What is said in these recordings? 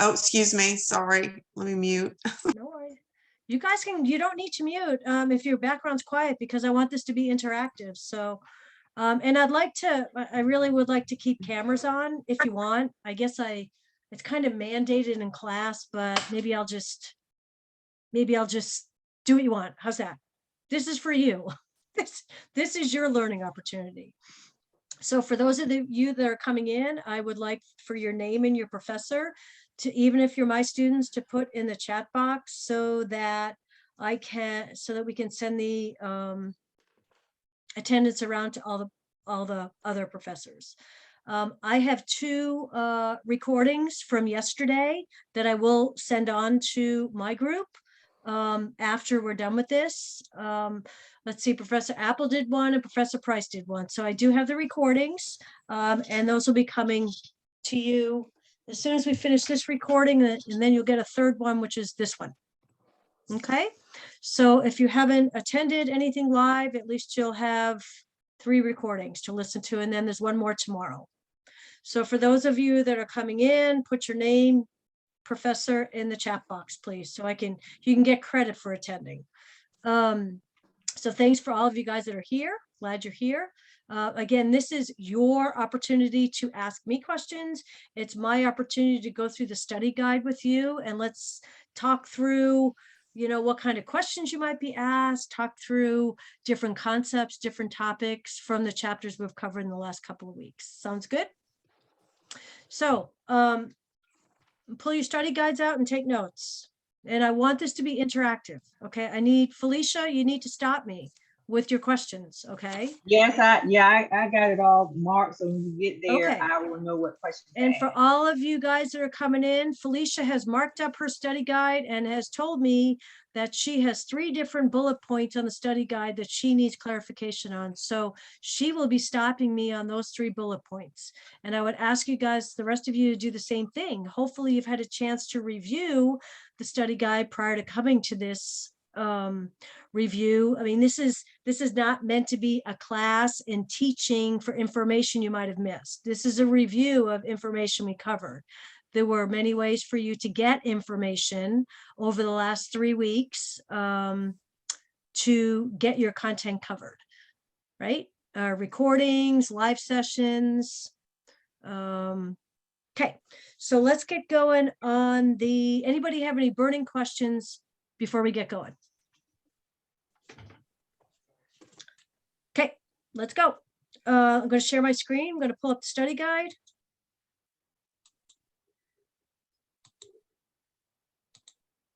Oh, excuse me. Sorry. Let me mute. No worries. You guys you don't need to mute if your background's quiet, because I want this to be interactive. So, and I really would like to keep cameras on if you want. I guess it's kind of mandated in class, but maybe I'll just do what you want. How's that? This is for you. This is your learning opportunity. So for those of you that are coming in, I would like for your name and your professor to, even if you're my students, to put in the chat box so that we can send the attendance around to all the other professors. I have 2 recordings from yesterday that I will send on to my group after we're done with this. Let's see, Professor Apple did one and Professor Price did one. So I do have the recordings, and those will be coming to you as soon as we finish this recording, and then you'll get a 3rd one, which is this one. Okay, so if you haven't attended anything live, at least you'll have 3 recordings to listen to, and then there's one more tomorrow. So for those of you that are coming in, put your name, professor, in the chat box, please, so you can get credit for attending. So thanks for all of you guys that are here. Glad you're here. Again, this is your opportunity to ask me questions. It's my opportunity to go through the study guide with you, and let's talk through, what kind of questions you might be asked, talk through different concepts, different topics from the chapters we've covered in the last couple of weeks. Sounds good? So pull your study guides out and take notes. And I want this to be interactive. Okay. I need Felicia, you need to stop me with your questions. Okay. Yes, I got it all marked. So when you get there, okay. I will know what questions. And for all of you guys that are coming in, Felicia has marked up her study guide and has told me that she has 3 different bullet points on the study guide that she needs clarification on. So she will be stopping me on those 3 bullet points. And I would ask you guys, the rest of you, to do the same thing. Hopefully you've had a chance to review the study guide prior to coming to this review. I mean, this is not meant to be a class in teaching for information you might have missed. This is a review of information we covered. There were many ways for you to get information over the last 3 weeks to get your content covered, right? Recordings, live sessions. Okay, so let's get going on anybody have any burning questions before we get going? Okay, let's go. I'm going to share my screen. I'm going to pull up the study guide.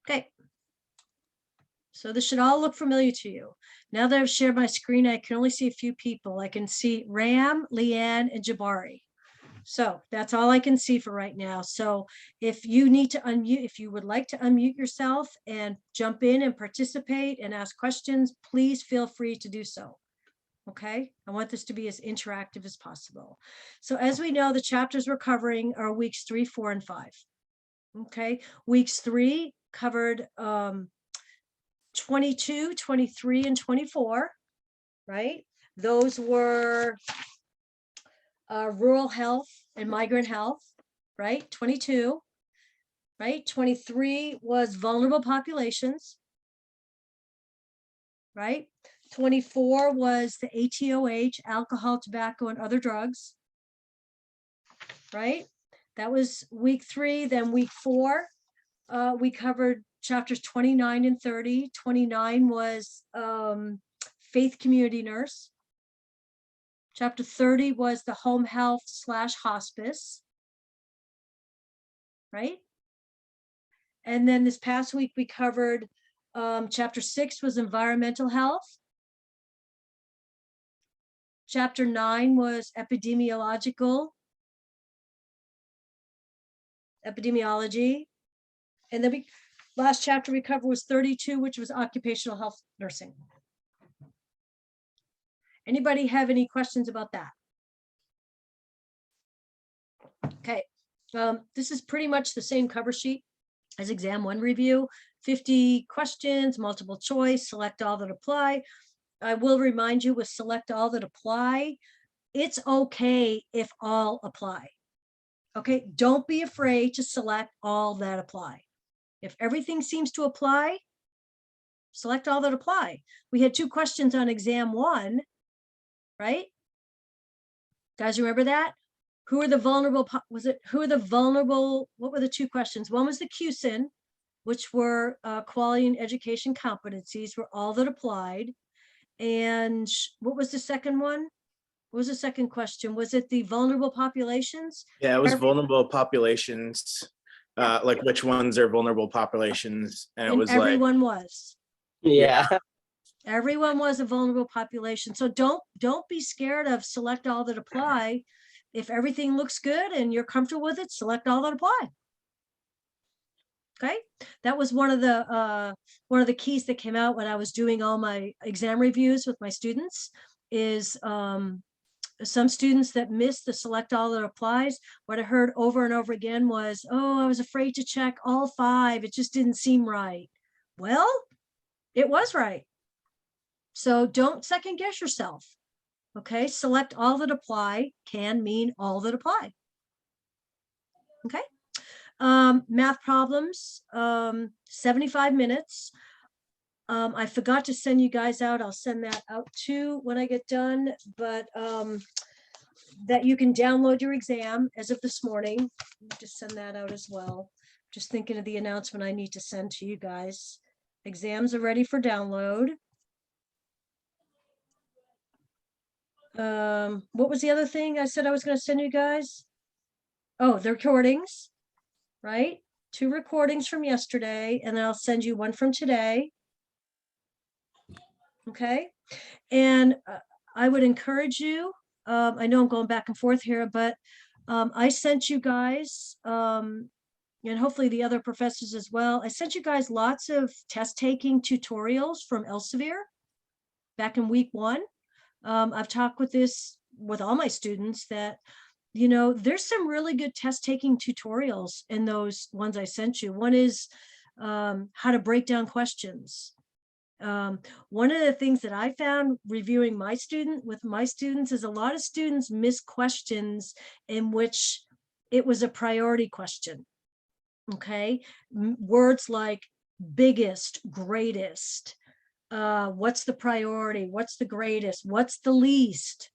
Okay. So this should all look familiar to you. Now that I've shared my screen, I can only see a few people. I can see Ram, Leanne, and Jabari. So that's all I can see for right now. So if you need to unmute, if you would like to unmute yourself and jump in and participate and ask questions, please feel free to do so. Okay, I want this to be as interactive as possible. So as we know, the chapters we're covering are weeks 3, 4, and 5. Okay, weeks 3 covered 22, 23, and 24, right? Those were rural health and migrant health, right? 22, right? 23 was vulnerable populations, right? 24 was the ATOH, alcohol, tobacco, and other drugs, right? That was week 3. Then week 4, we covered chapters 29 and 30. 29 was faith community nurse. Chapter 30 was the home health / hospice, right? And then this past week we covered chapter 6 was environmental health. Chapter 9 was epidemiology. And then last chapter we covered was 32, which was occupational health nursing. Anybody have any questions about that? Okay, this is pretty much the same cover sheet as exam 1 review. 50 questions, multiple choice, select all that apply. I will remind you with select all that apply, it's okay if all apply. Okay, don't be afraid to select all that apply. If everything seems to apply, select all that apply. We had 2 questions on exam 1, right? Guys, remember that? Who are the vulnerable, who are the vulnerable, what were the 2 questions? One was the QSIN, which were quality and education competencies, were all that applied. And what was the second one? What was the second question? Was it the vulnerable populations? Yeah, it was vulnerable populations, like which ones are vulnerable populations, and it was like everyone was. Yeah. Everyone was a vulnerable population. So don't be scared of select all that apply. If everything looks good and you're comfortable with it, select all that apply. Okay, that was one of the keys that came out when I was doing all my exam reviews with my students. Is some students that missed the select all that applies. What I heard over and over again was, oh, I was afraid to check all 5. It just didn't seem right. Well, it was right. So don't second guess yourself. Okay, select all that apply can mean all that apply. Okay. Math problems, 75 minutes. I forgot to send you guys out. I'll send that out too when I get done, but that you can download your exam as of this morning. Let me just send that out as well. Just thinking of the announcement I need to send to you guys. Exams are ready for download. What was the other thing I said I was going to send you guys? Oh, the recordings, right? 2 recordings from yesterday, and then I'll send you one from today. Okay. And I would encourage you, I know I'm going back and forth here, but I sent you guys, and hopefully the other professors as well, I sent you guys lots of test taking tutorials from Elsevier back in week 1. I've talked with all my students that, you know, there's some really good test taking tutorials in those ones I sent you. One is how to break down questions. One of the things that I found reviewing my students is a lot of students miss questions in which it was a priority question. Okay, words like biggest, greatest, what's the priority, what's the greatest, what's the least.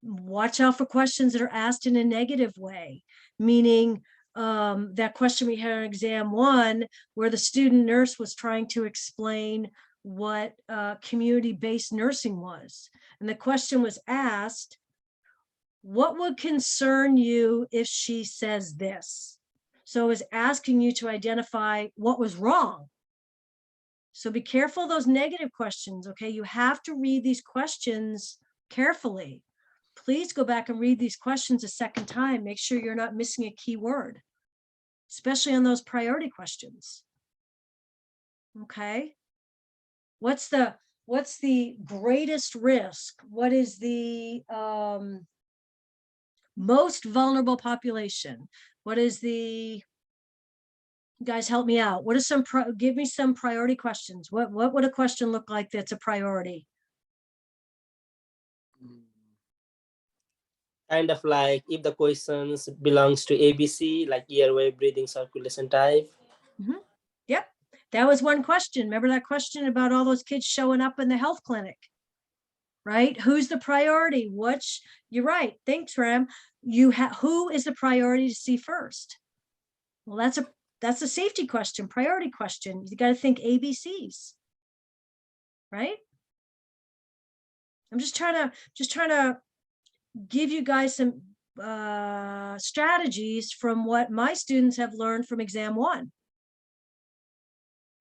Watch out for questions that are asked in a negative way, meaning that question we had on exam 1 where the student nurse was trying to explain what community-based nursing was. And the question was asked, what would concern you if she says this? So it was asking you to identify what was wrong. So be careful of those negative questions, okay? You have to read these questions carefully. Please go back and read these questions a second time. Make sure you're not missing a key word, especially on those priority questions. Okay. What's the greatest risk? What is the most vulnerable population? What is the, guys, help me out. What is give me some priority questions. What would a question look like that's a priority? Kind of like if the questions belongs to ABC, like airway, breathing, circulation type. Mm-hmm. Yep, that was one question. Remember that question about all those kids showing up in the health clinic, right? Who's the priority? You're right. Thanks, Ram. Who is the priority to see first? Well, that's a safety question, priority question. You got to think ABCs, right? I'm just trying to give you guys some strategies from what my students have learned from exam 1.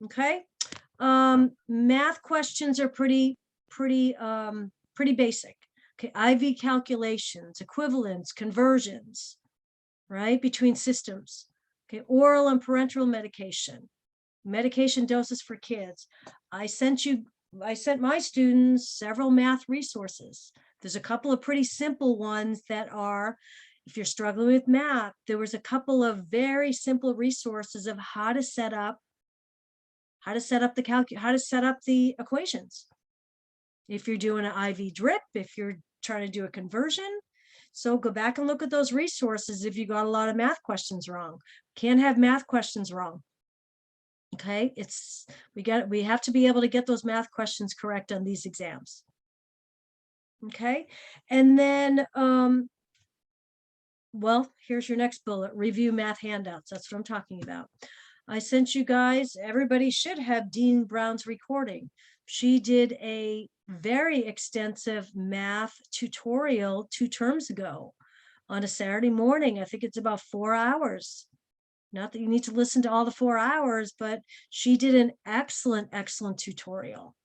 Okay. Math questions are pretty basic. Okay. IV calculations, equivalence, conversions, right? Between systems. Okay. Oral and parenteral medication doses for kids. I sent my students several math resources. There's a couple of pretty simple ones that are, if you're struggling with math, there was a couple of very simple resources of how to set up the equations. If you're doing an IV drip, if you're trying to do a conversion, So go back and look at those resources if you got a lot of math questions wrong. Can't have math questions wrong. Okay, we have to be able to get those math questions correct on these exams. Okay, and then well, here's your next bullet, review math handouts. That's what I'm talking about. I sent you guys, everybody should have Dean Brown's recording. She did a very extensive math tutorial 2 terms ago on a Saturday morning. I think it's about 4 hours. Not that you need to listen to all the 4 hours, but she did an excellent, excellent tutorial.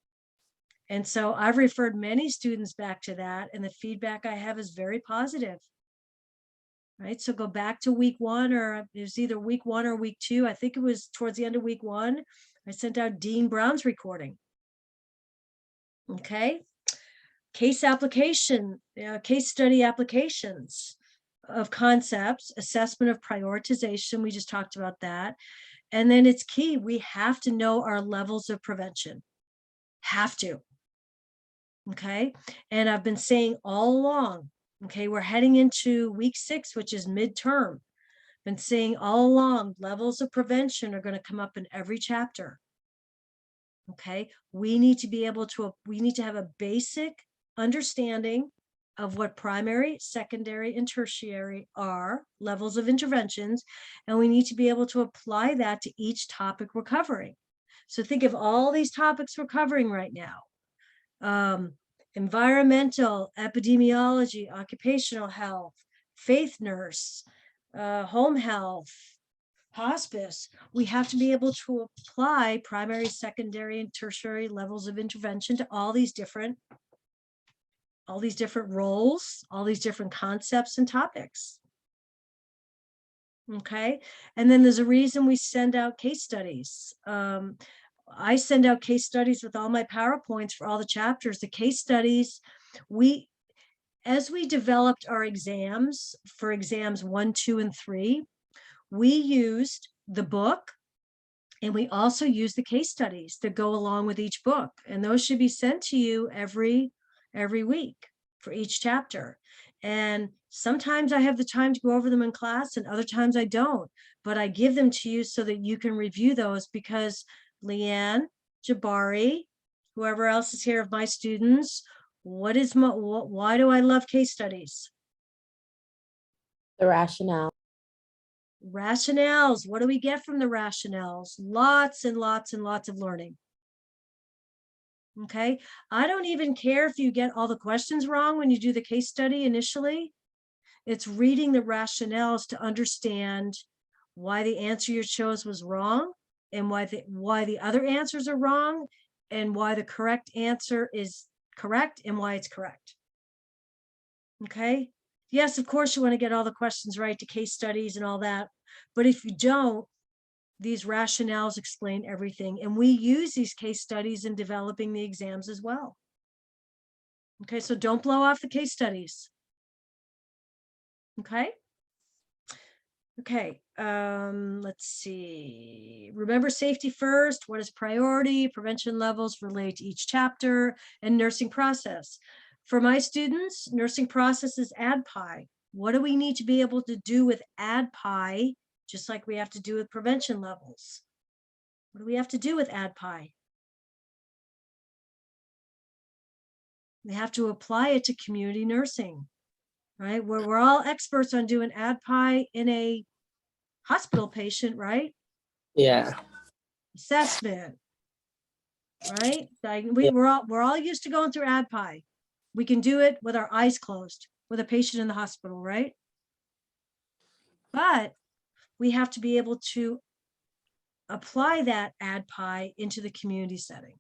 And so I've referred many students back to that, and the feedback I have is very positive. Right, so go back to week 1, or it was either week 1 or week 2. I think it was towards the end of week 1. I sent out Dean Brown's recording. Okay, case application, case study applications of concepts, assessment of prioritization. We just talked about that. And then it's key. We have to know our levels of prevention. Have to. Okay, and I've been saying all along, okay, we're heading into week 6, which is midterm. Been saying all along, levels of prevention are going to come up in every chapter. Okay, we need to be able to, we need to have a basic understanding of what primary, secondary, and tertiary are, levels of interventions, and we need to be able to apply that to each topic we're covering. So think of all these topics we're covering right now. Environmental, epidemiology, occupational health, faith nurse, home health, hospice. We have to be able to apply primary, secondary, and tertiary levels of intervention to all these different roles, all these different concepts and topics. Okay, and then there's a reason we send out case studies. I send out case studies with all my PowerPoints for all the chapters. The case studies, as we developed our exams for exams 1, 2, and 3, we used the book, and we also used the case studies that go along with each book. And those should be sent to you every week for each chapter. And sometimes I have the time to go over them in class, and other times I don't, but I give them to you so that you can review those, because Leanne, Jabari, whoever else is here of my students, why do I love case studies? The rationale. Rationales. What do we get from the rationales? Lots and lots and lots of learning. Okay, I don't even care if you get all the questions wrong when you do the case study initially. It's reading the rationales to understand why the answer you chose was wrong, and why the other answers are wrong, and why the correct answer is correct, and why it's correct. Okay, yes, of course you want to get all the questions right to case studies and all that, but if you don't, these rationales explain everything, and we use these case studies in developing the exams as well. Okay, so don't blow off the case studies. Okay. Okay, let's see. Remember safety first. What is priority? Prevention levels relate to each chapter, and nursing process. For my students, nursing process is ADPI. What do we need to be able to do with ADPI, just like we have to do with prevention levels? What do we have to do with ADPI? We have to apply it to community nursing, right? We're all experts on doing ADPI in a hospital patient, right? Yeah. Assessment, right? Like we're all used to going through ADPI. We can do it with our eyes closed with a patient in the hospital, right? But we have to be able to apply that ADPI into the community setting.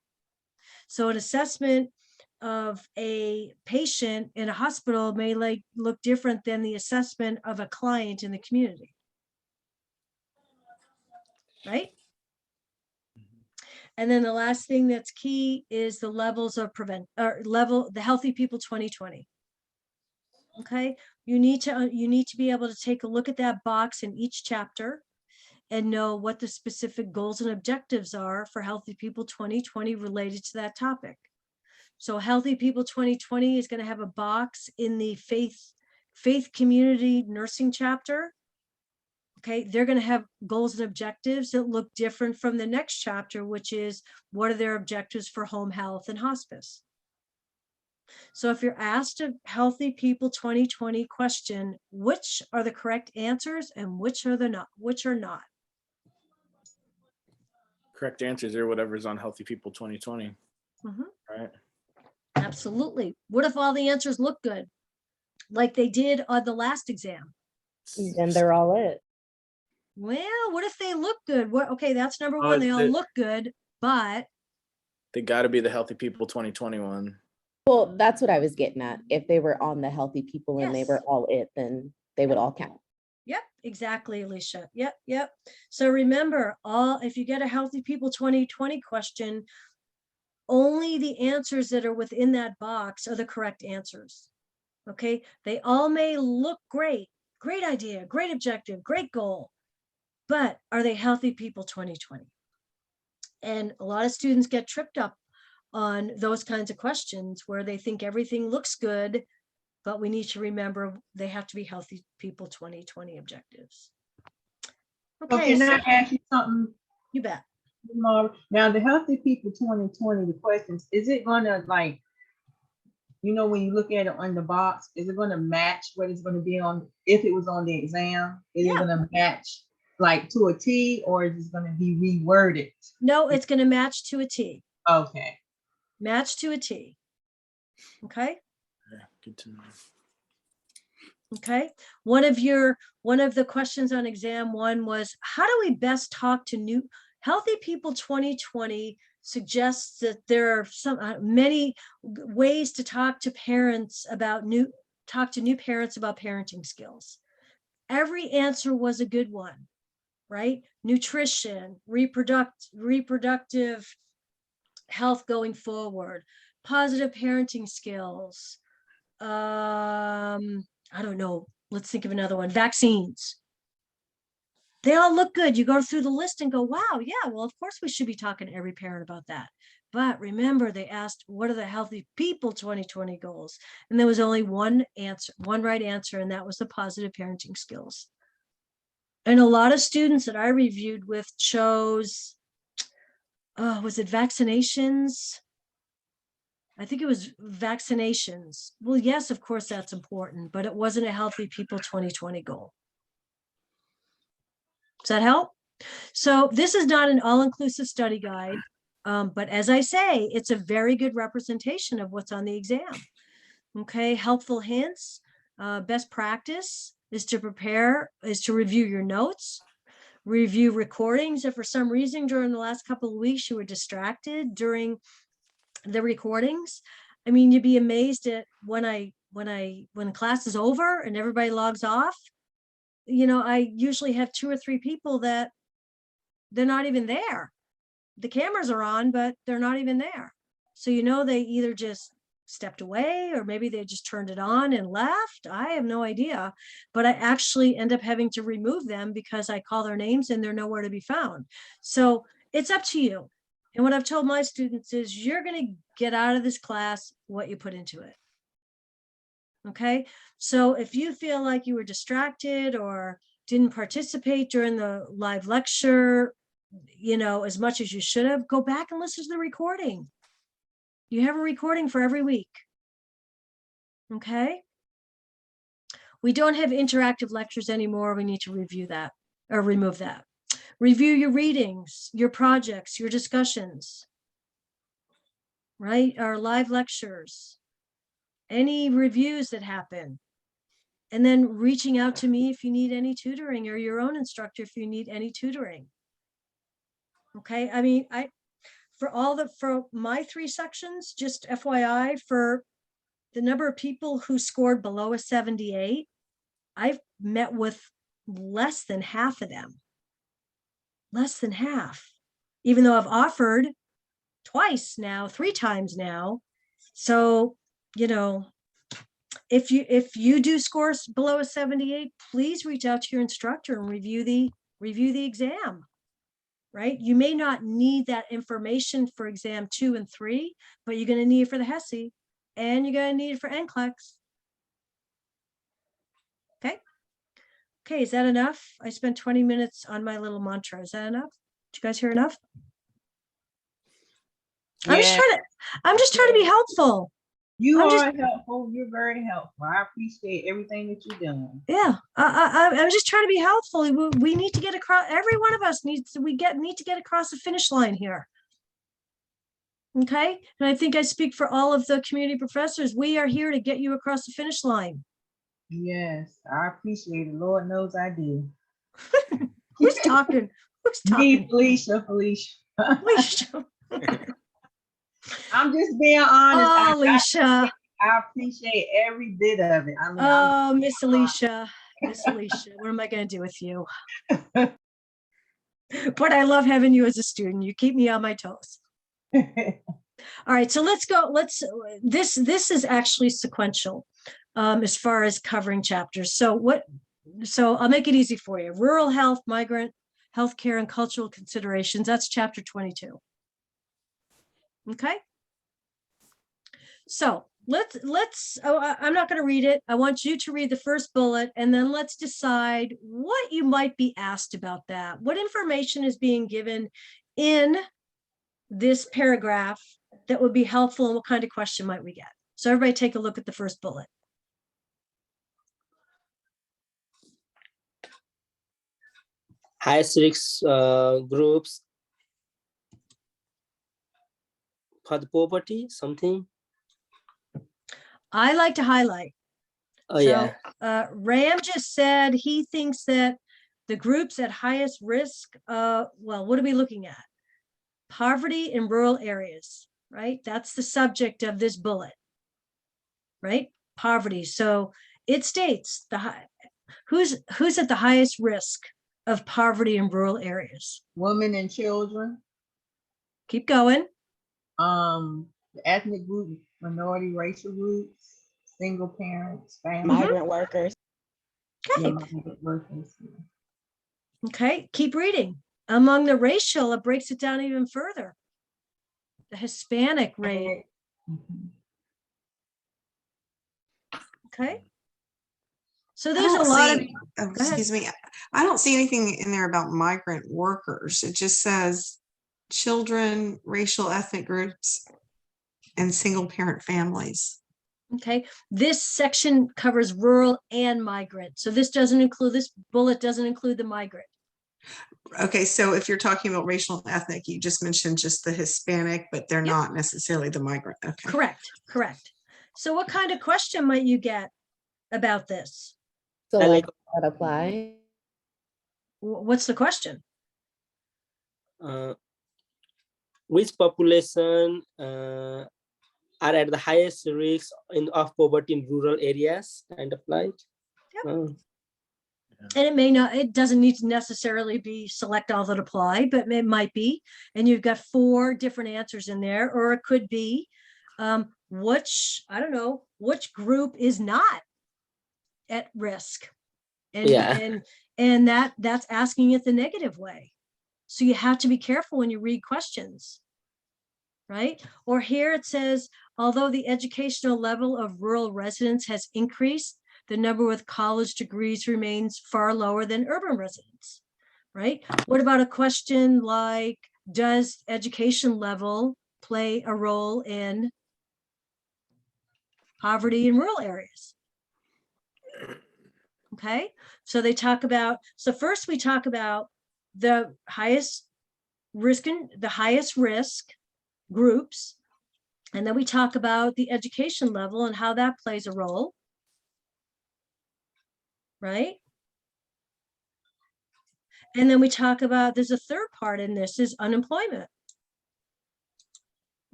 So an assessment of a patient in a hospital may look different than the assessment of a client in the community. Right? And then the last thing that's key is the levels of the Healthy People 2020. Okay, you need to be able to take a look at that box in each chapter and know what the specific goals and objectives are for Healthy People 2020 related to that topic. So Healthy People 2020 is going to have a box in the faith community nursing chapter, okay, they're going to have goals and objectives that look different from the next chapter, which is what are their objectives for home health and hospice. So if you're asked a Healthy People 2020 question, which are the correct answers and which are not? Correct answers are whatever's on Healthy People 2020, Mhm. right? Absolutely. What if all the answers look good, like they did on the last exam? Then they're all it. Well, what if they look good? Okay, that's number Oh, one. They all the- look good, but They got to be the Healthy People 2021. Well, that's what I was getting at. If they were on the Healthy People and they Yes. were all it, then they would all count. yep, exactly, Alicia. Yep. So remember, if you get a Healthy People 2020 question, only the answers that are within that box are the correct answers. Okay, they all may look great idea, great objective, great goal, but are they Healthy People 2020? And a lot of students get tripped up on those kinds of questions where they think everything looks good, but we need to remember they have to be Healthy People 2020 objectives. Okay, Can so I ask you something, you bet. Laura? Now, the Healthy People 2020, the questions, is it gonna like, when you look at it on the box, is it gonna match what it's gonna be on, if it was on the exam? Is Yeah. it gonna match like to a T, or is it gonna be reworded? No, it's going to match to a T. Okay. Match to a T. Okay. Yeah, good to know. Okay. One of the questions on exam 1 was, how do we best talk to Healthy People 2020 suggests that there are many ways to talk to parents about new parents about parenting skills. Every answer was a good one, right? Nutrition, reproductive health going forward, positive parenting skills. I don't know. Let's think of another one. Vaccines. They all look good. You go through the list and go, wow, yeah, well, of course we should be talking to every parent about that. But remember, they asked, what are the Healthy People 2020 goals? And there was only one right answer, and that was the positive parenting skills. And a lot of students that I reviewed with chose, was it vaccinations? I think it was vaccinations. Well, yes, of course, that's important, but it wasn't a Healthy People 2020 goal. Does that help? So this is not an all-inclusive study guide, but as I say, it's a very good representation of what's on the exam. Okay, helpful hints, best practice is to review your notes, review recordings. If for some reason during the last couple of weeks you were distracted during the recordings, I mean, you'd be amazed at when class is over and everybody logs off. I usually have 2 or 3 people that they're not even there. The cameras are on, but they're not even there. So, they either just stepped away or maybe they just turned it on and left. I have no idea, but I actually end up having to remove them because I call their names and they're nowhere to be found. So it's up to you. And what I've told my students is you're going to get out of this class what you put into it. Okay. So if you feel like you were distracted or didn't participate during the live lecture, as much as you should have, go back and listen to the recording. You have a recording for every week. Okay. We don't have interactive lectures anymore. We need to review that or remove that. Review your readings, your projects, your discussions, right? Our live lectures, any reviews that happen, and then reaching out to me if you need any tutoring, or your own instructor if you need any tutoring. Okay, I mean, for my 3 sections, just FYI, for the number of people who scored below a 78, I've met with less than half of them. Less than half, even though I've offered twice now, 3 times now. So, if you do score below a 78, please reach out to your instructor and review the exam. Right? You may not need that information for exam 2 and 3, but you're going to need it for the HESI and you're going to need it for NCLEX. Okay, is that enough? I spent 20 minutes on my little mantra. Is that enough? Did you guys hear enough? I'm just Yeah, trying to, I'm just trying to be helpful. you I'm are just- helpful. You're very helpful. I appreciate everything that you're doing. Yeah, I'm just trying to be helpful. We need to get across, every one of us needs to, need to get across the finish line here. Okay, and I think I speak for all of the community professors. We are here to get you across the finish line. Yes, I appreciate it. Lord knows I do. Who's talking? Who's Me, talking? Felicia. Alicia. I'm just being honest. Oh, Alicia. I appreciate every bit of it. I mean, Oh, Miss Alicia. Miss Alicia, what am I going to do with you? But I love having you as a student. You keep me on my toes. All right, so let's go. This is actually sequential as far as covering chapters. So I'll make it easy for you. Rural health, migrant healthcare, and cultural considerations. That's chapter 22. Okay. So I'm not going to read it. I want you to read the first bullet, and then let's decide what you might be asked about that. What information is being given in this paragraph that would be helpful, and what kind of question might we get? So everybody take a look at the first bullet. Highest risk groups for the poverty, something. I like to highlight. Oh, So yeah. Ram just said he thinks that the groups at highest risk, well, what are we looking at? Poverty in rural areas, right? That's the subject of this bullet, right? Poverty. So it states who's at the highest risk of poverty in rural areas. Women and children, Keep going. the ethnic group, minority racial groups, single parents, families. Migrant workers. Okay. migrant workers. Okay. Keep reading. Among the racial, it breaks it down even further. The Hispanic rate. Mhm. Okay. So I there's a don't lot of, see- oh, go ahead. excuse me. I don't see anything in there about migrant workers. It just says children, racial ethnic groups, and single parent families. Okay, this section covers rural and migrant. So this bullet doesn't include the migrant. Okay, so if you're talking about racial and ethnic, you just mentioned just the Hispanic, but they're Yep. not necessarily the migrant. Okay. Correct. So what kind of question might you get about this? So I like like that apply. What's the question? Which population are at the highest risk of poverty in rural areas, kind of like. Yep. And it doesn't need to necessarily be select all that apply, but it might be. And you've got 4 different answers in there, or it could be which group is not at risk. And, Yeah. and that's asking it the negative way. So you have to be careful when you read questions, right? Or here it says, although the educational level of rural residents has increased, the number with college degrees remains far lower than urban residents, right? What about a question like, does education level play a role in poverty in rural areas? Okay, so first we talk about the highest risk groups, and then we talk about the education level and how that plays a role, right? And then we talk about, there's a third part in this, is unemployment.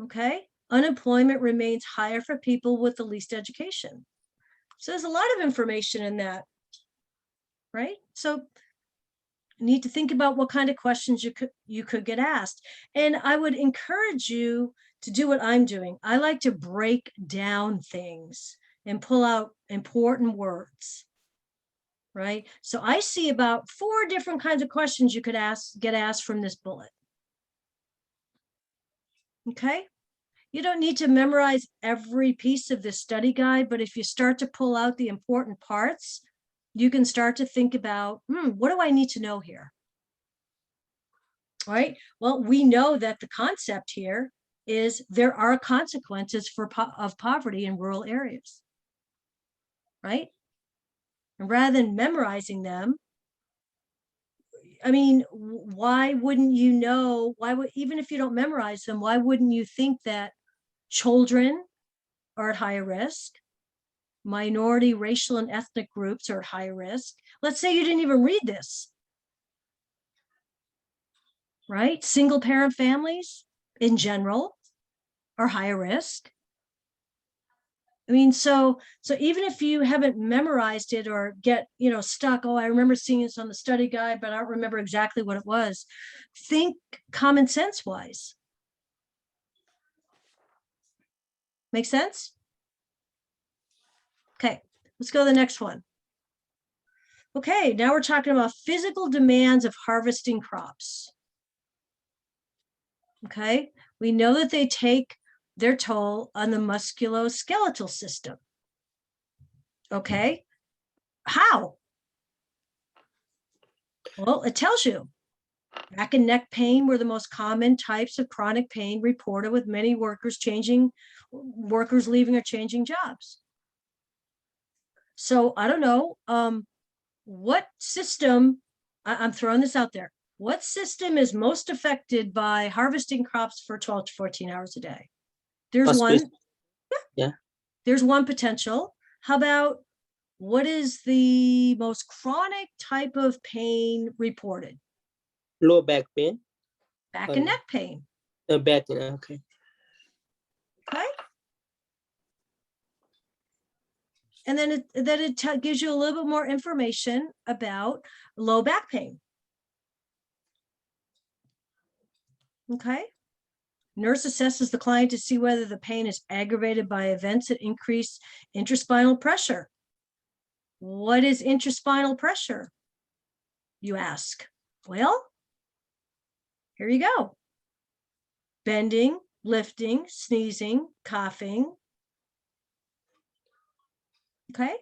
Okay, unemployment remains higher for people with the least education. So there's a lot of information in that, right? So you need to think about what kind of questions you could get asked. And I would encourage you to do what I'm doing. I like to break down things and pull out important words, right? So I see about 4 different kinds of questions you could get asked from this bullet. Okay, you don't need to memorize every piece of this study guide, but if you start to pull out the important parts, you can start to think about, what do I need to know here? Right? Well, we know that the concept here is there are consequences of poverty in rural areas, right? And rather than memorizing them, I mean, why wouldn't you know, even if you don't memorize them, why wouldn't you think that children are at higher risk? Minority, racial, and ethnic groups are at higher risk. Let's say you didn't even read this, right? Single parent families in general are higher risk. I mean, so even if you haven't memorized it or get, stuck, oh, I remember seeing this on the study guide, but I don't remember exactly what it was. Think common sense wise. Make sense? Okay, let's go to the next one. Okay, now we're talking about physical demands of harvesting crops. Okay, we know that they take their toll on the musculoskeletal system. Okay, how? Well, it tells you. Back and neck pain were the most common types of chronic pain reported, with many workers leaving or changing jobs. So I don't know, what system, I'm throwing this out there. What system is most affected by harvesting crops for 12 to 14 hours a day? There's Hospice. one. Yeah. There's one potential. How about, what is the most chronic type of pain reported? Low back pain. Back and neck pain. Back, okay. Okay. And then it gives you a little bit more information about low back pain. Okay. Nurse assesses the client to see whether the pain is aggravated by events that increase intraspinal pressure. What is intraspinal pressure, you ask? Well, here you go. Bending, lifting, sneezing, coughing. Okay.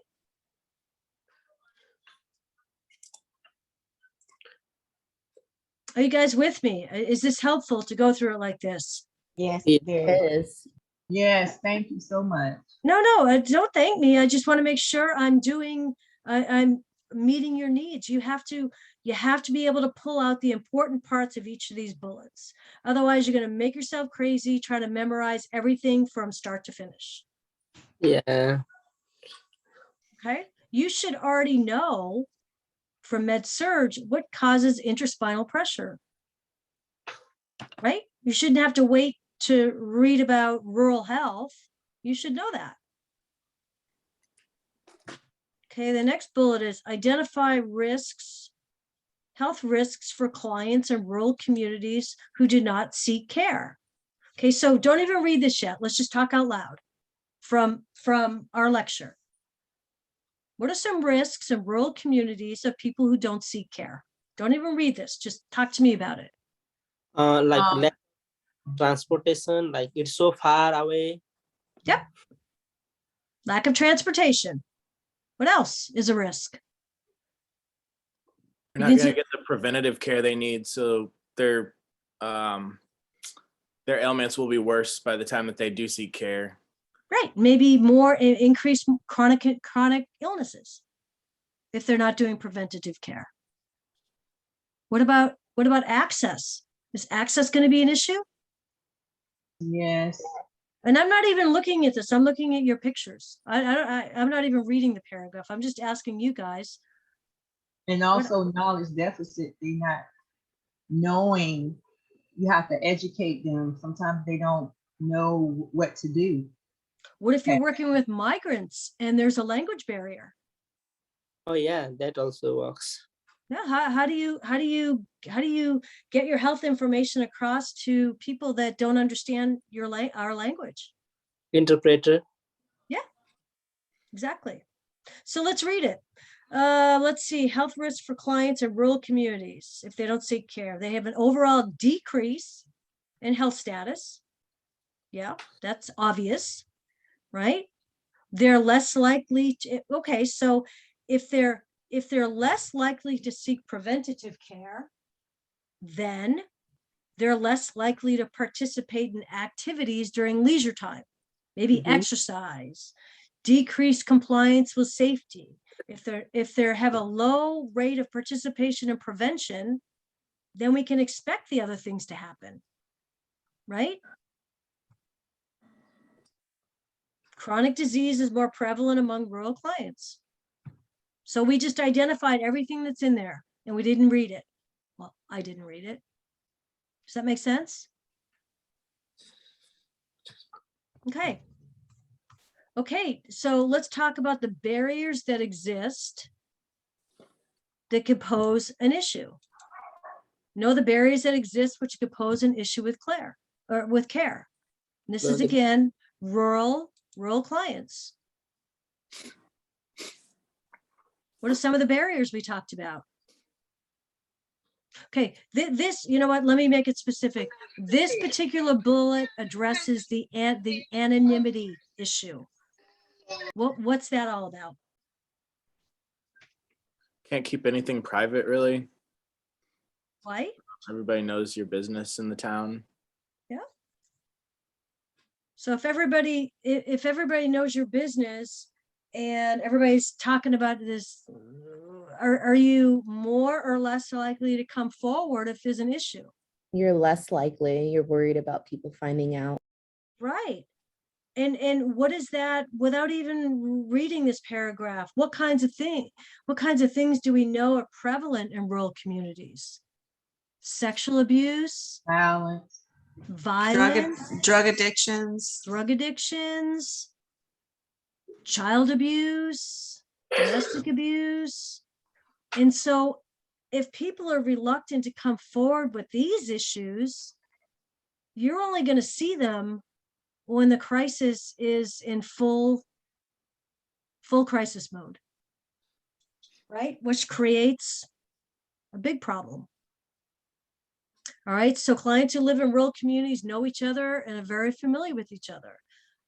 Are you guys with me? Is this helpful to go through it like this? Yes, Yeah. yes. Yes, thank you so much. No, don't thank me. I just want to make sure I'm meeting your needs. You have to be able to pull out the important parts of each of these bullets. Otherwise, you're going to make yourself crazy trying to memorize everything from start to finish. Yeah. Okay. You should already know from med-surg what causes intraspinal pressure, right? You shouldn't have to wait to read about rural health. You should know that. Okay, the next bullet is identify risks, health risks for clients in rural communities who do not seek care. Okay, so don't even read this yet. Let's just talk out loud from our lecture. What are some risks in rural communities of people who don't seek care? Don't even read this. Just talk to me about it. Like lack of transportation, like it's so far away. Yep. Lack of transportation. What else is a risk? They're not going to get the preventative care they need, so their ailments will be worse by the time that they do seek care. Right, maybe more increased chronic illnesses if they're not doing preventative care. What about access? Is access going to be an issue? Yes. And I'm not even looking at this. I'm looking at your pictures. I'm not even reading the paragraph. I'm just asking you guys. And also knowledge deficit, they're not knowing. You have to educate them. Sometimes they don't know what to do. What if you're working with migrants and there's a language barrier? Oh yeah, that also works. Yeah, how do you get your health information across to people that don't understand our language? Interpreter. Yeah, exactly. So let's read it. Let's see, health risks for clients in rural communities if they don't seek care. They have an overall decrease in health status. Yeah, that's obvious, right? They're less likely to, okay, so if they're if they're less likely to seek preventative care, then they're less likely to participate in activities during leisure time, maybe exercise, decreased compliance with safety. If they have a low rate of participation in prevention, then we can expect the other things to happen, right? Chronic disease is more prevalent among rural clients. So we just identified everything that's in there and we didn't read it. Well, I didn't read it. Does that make sense? Okay. Okay, so let's talk about the barriers that exist that could pose an issue. Know the barriers that exist which could pose an issue with care. And this is again rural clients. What are some of the barriers we talked about? Okay, this, you know what, let me make it specific. This particular bullet addresses the anonymity issue. What's that all about? Can't keep anything private, really. Why? Everybody knows your business in the town. Yeah. So if everybody knows your business and everybody's talking about this, are you more or less likely to come forward if there's an issue? You're less likely. You're worried about people finding out. Right. And what is that, without even reading this paragraph, what kinds of things do we know are prevalent in rural communities? Sexual abuse, Violence. Drug addictions. Child abuse, domestic abuse. And so if people are reluctant to come forward with these issues, you're only going to see them when the crisis is in full crisis mode, right? Which creates a big problem. All right, so clients who live in rural communities know each other and are very familiar with each other.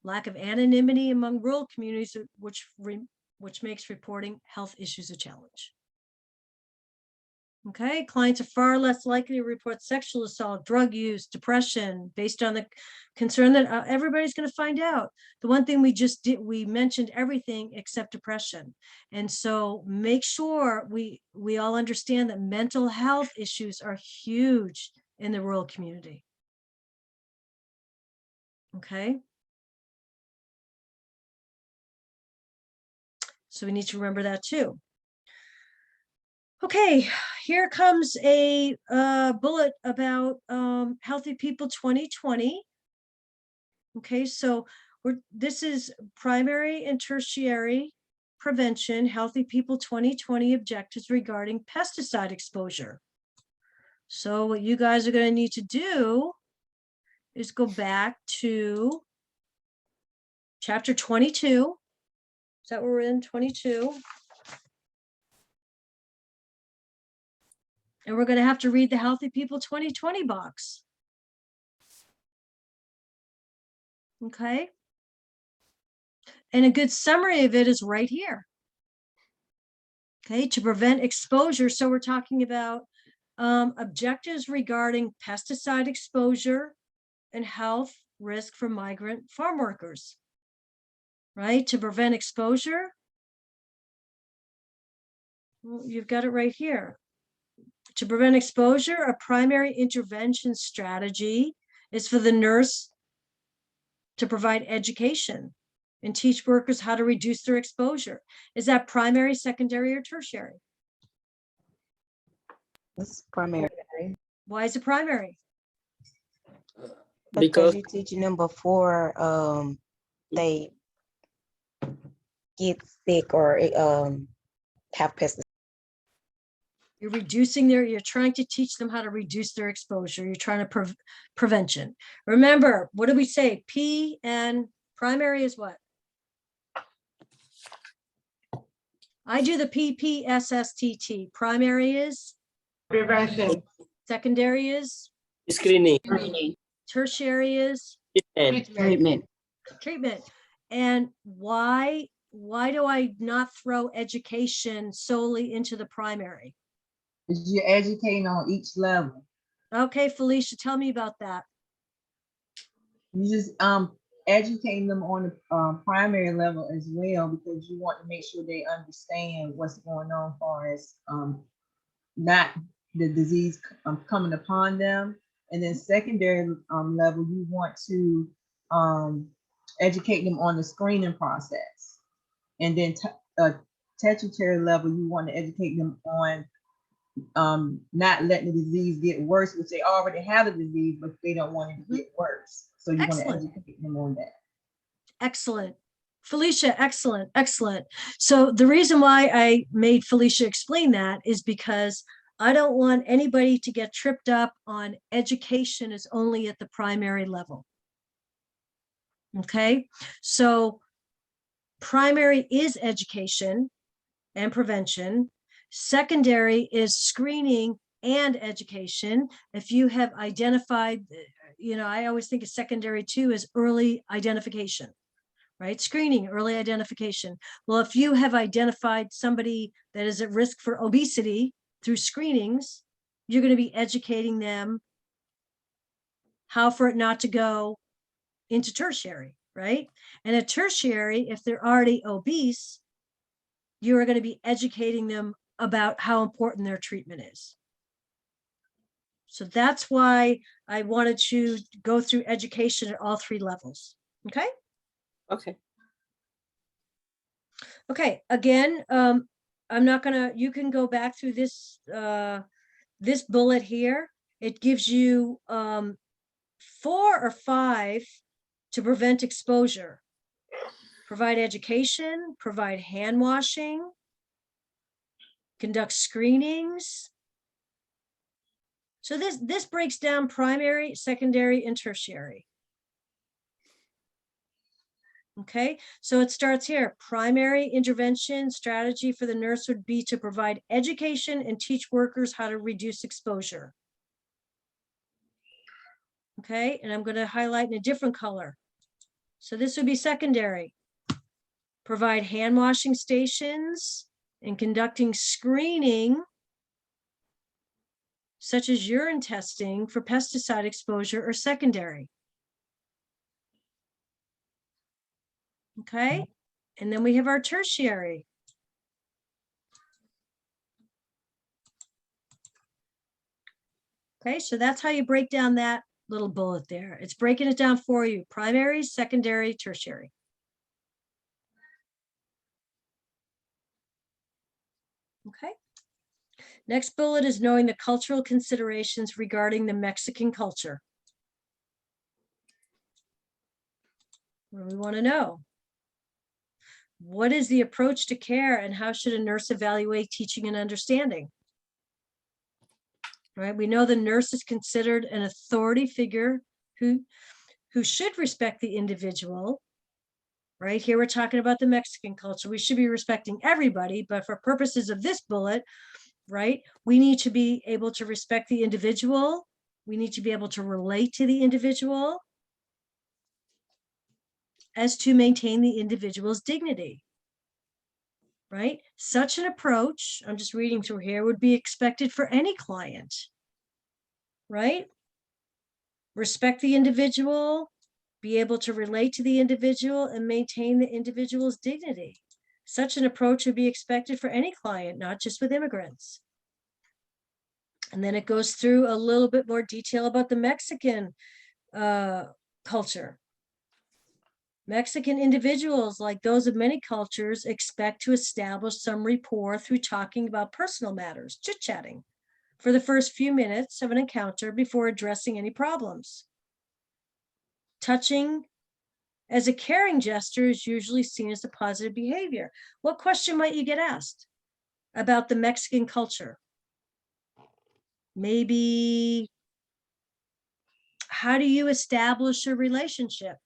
Lack of anonymity among rural communities, which makes reporting health issues a challenge. Okay, clients are far less likely to report sexual assault, drug use, depression, based on the concern that everybody's going to find out. The one thing we just did, we mentioned everything except depression. And so make sure we all understand that mental health issues are huge in the rural community. Okay. So we need to remember that too. Okay, here comes a bullet about Healthy People 2020. Okay, so this is primary and tertiary prevention, Healthy People 2020 objectives regarding pesticide exposure. So what you guys are going to need to do is go back to chapter 22. Is that where we're in? 22. And we're going to have to read the Healthy People 2020 box. Okay. And a good summary of it is right here. Okay, to prevent exposure. So we're talking about objectives regarding pesticide exposure and health risk for migrant farm workers. Right, to prevent exposure. Well, you've got it right here. To prevent exposure, a primary intervention strategy is for the nurse to provide education and teach workers how to reduce their exposure. Is that primary, secondary, or tertiary? It's primary. Why is it primary? Because you're teaching them before they get sick or have pesticides. You're trying to teach them how to reduce their exposure. You're trying to prevention. Remember, what did we say? P and primary is what? I do the PPSSTT. Primary is? Prevention. Secondary is? Screening. Tertiary is? And Treatment. Treatment. And why why do I not throw education solely into the primary? Because you're educating on each level. Okay, Felicia, tell me about that. You just educating them on the primary level as well, because you want to make sure they understand what's going on as far as not the disease coming upon them. And then secondary level, you want to educate them on the screening process. And then tertiary level, you want to educate them on not letting the disease get worse, which they already have the disease, but they don't want it to get worse. So you want to Excellent. educate them on that. Excellent. Felicia, excellent, excellent. So the reason why I made Felicia explain that is because I don't want anybody to get tripped up on education is only at the primary level. Okay, so primary is education and prevention. Secondary is screening and education. If you have identified, I always think of secondary too as early identification, right? Screening, early identification. Well, if you have identified somebody that is at risk for obesity through screenings, you're going to be educating them how for it not to go into tertiary, right? And at tertiary, if they're already obese, you're going to be educating them about how important their treatment is. So that's why I wanted to go through education at all three levels. Okay. Okay. Okay. Again, I'm not gonna. You can go back through this this bullet here. It gives you 4 or 5 to prevent exposure. Provide education. Provide hand washing. Conduct screenings. So this breaks down primary, secondary, and tertiary. Okay, so it starts here. Primary intervention strategy for the nurse would be to provide education and teach workers how to reduce exposure. Okay, and I'm going to highlight in a different color. So this would be secondary. Provide hand washing stations and conducting screening, such as urine testing for pesticide exposure, or secondary. Okay, and then we have our tertiary. Okay, so that's how you break down that little bullet there. It's breaking it down for you. Primary, secondary, tertiary. Okay. Next bullet is knowing the cultural considerations regarding the Mexican culture. What do we want to know? What is the approach to care and how should a nurse evaluate teaching and understanding? Right, we know the nurse is considered an authority figure who should respect the individual. Right here, we're talking about the Mexican culture. We should be respecting everybody, but for purposes of this bullet, right, we need to be able to respect the individual. We need to be able to relate to the individual as to maintain the individual's dignity. Right? Such an approach, I'm just reading through here, would be expected for any client. Right? Respect the individual, be able to relate to the individual, and maintain the individual's dignity. Such an approach would be expected for any client, not just with immigrants. And then it goes through a little bit more detail about the Mexican culture. Mexican individuals, like those of many cultures, expect to establish some rapport through talking about personal matters, chit-chatting, for the first few minutes of an encounter before addressing any problems. Touching as a caring gesture is usually seen as a positive behavior. What question might you get asked about the Mexican culture? Maybe, how do you establish a relationship?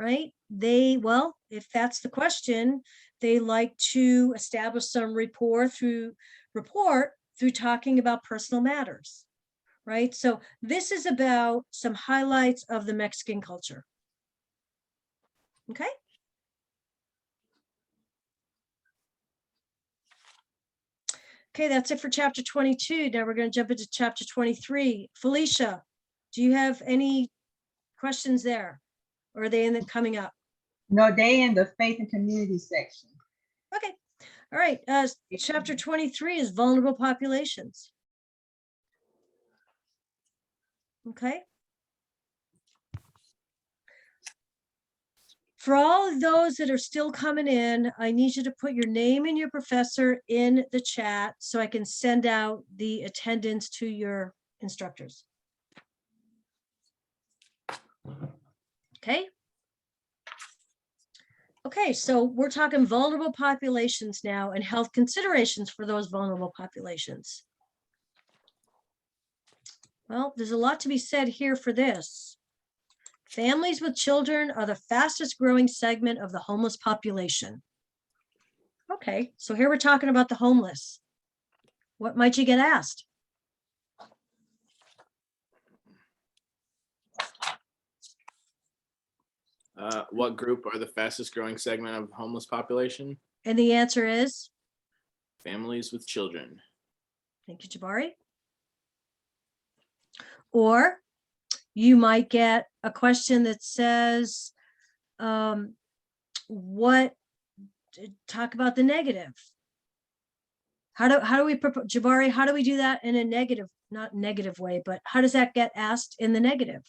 Right? Well, if that's the question, they like to establish some rapport through talking about personal matters. Right? So this is about some highlights of the Mexican culture. Okay. Okay, that's it for chapter 22. Now we're going to jump into chapter 23. Felicia, do you have any questions there? Or are they in the coming up? No, they in the faith and community section. Okay, all right. Chapter 23 is vulnerable populations. Okay. For all of those that are still coming in, I need you to put your name and your professor in the chat so I can send out the attendance to your instructors. Okay. Okay, so we're talking vulnerable populations now and health considerations for those vulnerable populations. Well, there's a lot to be said here for this. Families with children are the fastest growing segment of the homeless population. Okay, so here we're talking about the homeless. What might you get asked? What group are the fastest growing segment of homeless population? And the answer is, Families with children. thank you, Jabari. Or you might get a question that says, talk about the negative. How do we propose, Jabari, how do we do that in a negative, not negative way, but how does that get asked in the negative?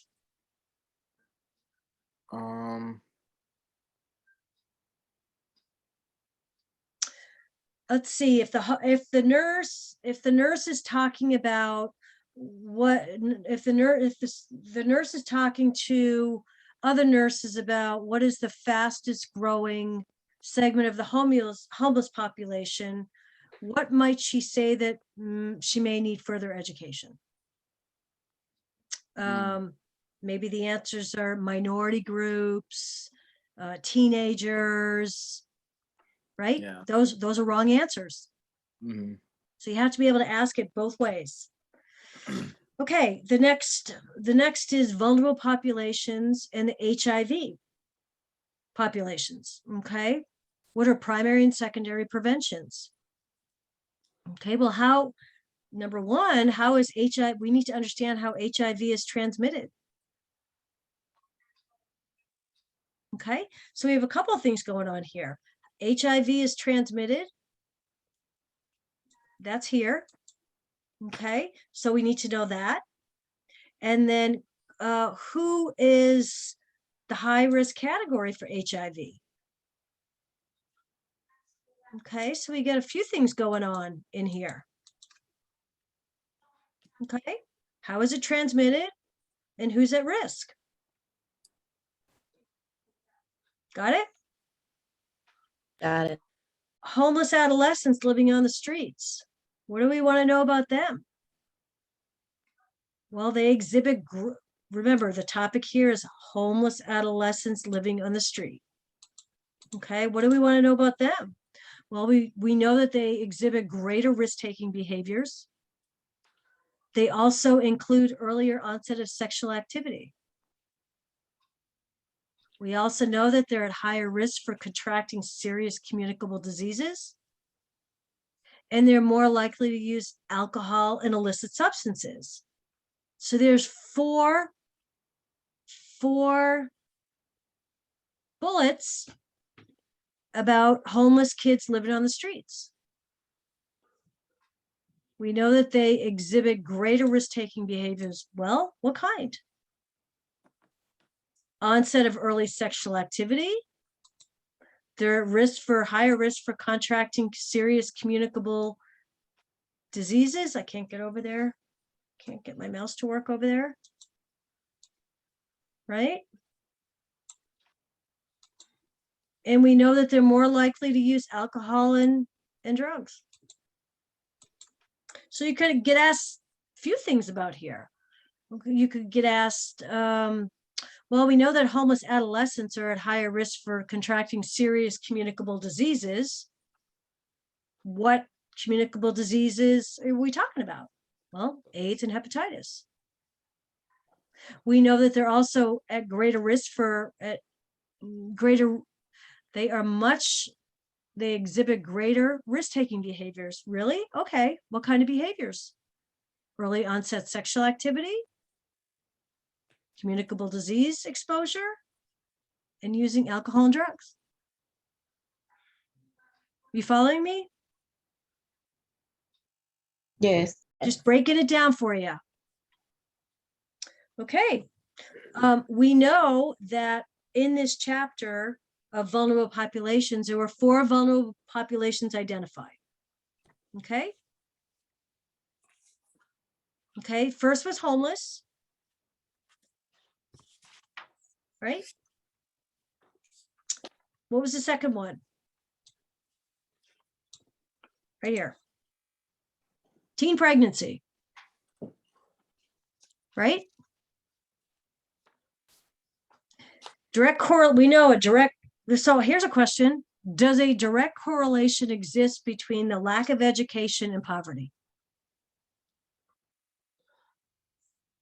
Let's see, if the nurse is talking about if the nurse is talking to other nurses about what is the fastest growing segment of the homeless population, what might she say that she may need further education? Maybe the answers are minority groups, teenagers, right? Yeah. Those are wrong answers. Mm-hmm. So you have to be able to ask it both ways. Okay, the next is vulnerable populations and the HIV populations. Okay, what are primary and secondary preventions? Okay, well, number one, how is HIV? We need to understand how HIV is transmitted. Okay, so we have a couple of things going on here. HIV is transmitted. That's here. Okay, so we need to know that. And then who is the high risk category for HIV? Okay, so we got a few things going on in here. Okay, how is it transmitted and who's at risk? Got it? Got it. Homeless adolescents living on the streets. What do we want to know about them? Well, they exhibit, remember the topic here is homeless adolescents living on the street. Okay, what do we want to know about them? Well, we know that they exhibit greater risk-taking behaviors. They also include earlier onset of sexual activity. We also know that they're at higher risk for contracting serious communicable diseases. And they're more likely to use alcohol and illicit substances. So there's four bullets about homeless kids living on the streets. We know that they exhibit greater risk-taking behaviors. Well, what kind? Onset of early sexual activity. They're at higher risk for contracting serious communicable diseases. I can't get over there. Can't get my mouse to work over there. Right? And we know that they're more likely to use alcohol and drugs. So you could get asked a few things about here. You could get asked, well, we know that homeless adolescents are at higher risk for contracting serious communicable diseases. What communicable diseases are we talking about? Well, AIDS and hepatitis. We know that they're also at greater risk for, they they exhibit greater risk-taking behaviors. Really? Okay. What kind of behaviors? Early onset sexual activity, communicable disease exposure, and using alcohol and drugs. You following me? Yes. Just breaking it down for you. Okay. We know that in this chapter of vulnerable populations, there were 4 vulnerable populations identified. Okay. Okay. First was homeless. Right? What was the second one? Right here. Teen pregnancy. Right? We know a direct, so here's a question. Does a direct correlation exist between the lack of education and poverty?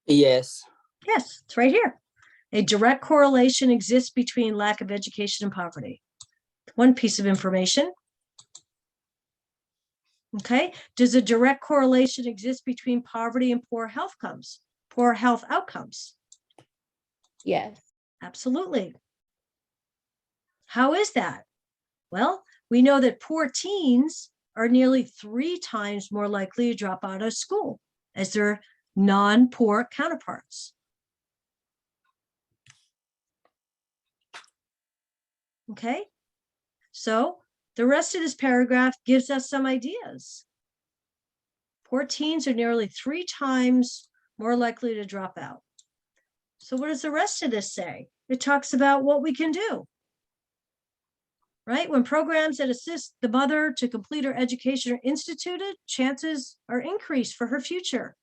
Yes. Yes, it's right here. A direct correlation exists between lack of education and poverty. One piece of information. Okay. Does a direct correlation exist between poverty and poor health outcomes? Yes. Absolutely. How is that? Well, we know that poor teens are nearly 3 times more likely to drop out of school as their non-poor counterparts. Okay, so the rest of this paragraph gives us some ideas. Poor teens are nearly 3 times more likely to drop out. So what does the rest of this say? It talks about what we can do. Right? When programs that assist the mother to complete her education are instituted, chances are increased for her future.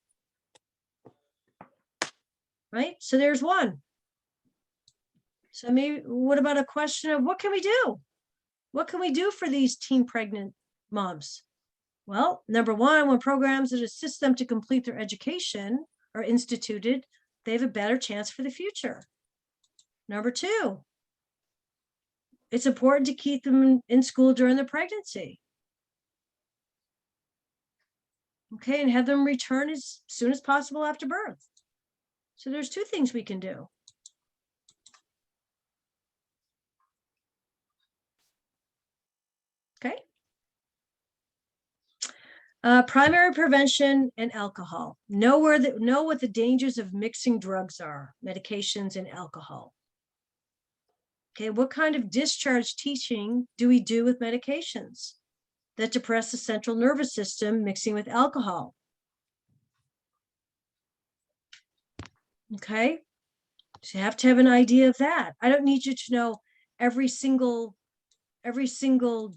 Right? So there's one. So maybe, what about a question of what can we do? What can we do for these teen pregnant moms? Well, number one, when programs that assist them to complete their education are instituted, they have a better chance for the future. Number two, it's important to keep them in school during the pregnancy. Okay, and have them return as soon as possible after birth. So there's 2 things we can do. Okay. Primary prevention and alcohol. Know what the dangers of mixing drugs are, medications and alcohol. Okay, what kind of discharge teaching do we do with medications that depress the central nervous system mixing with alcohol? Okay, so you have to have an idea of that. I don't need you to know every single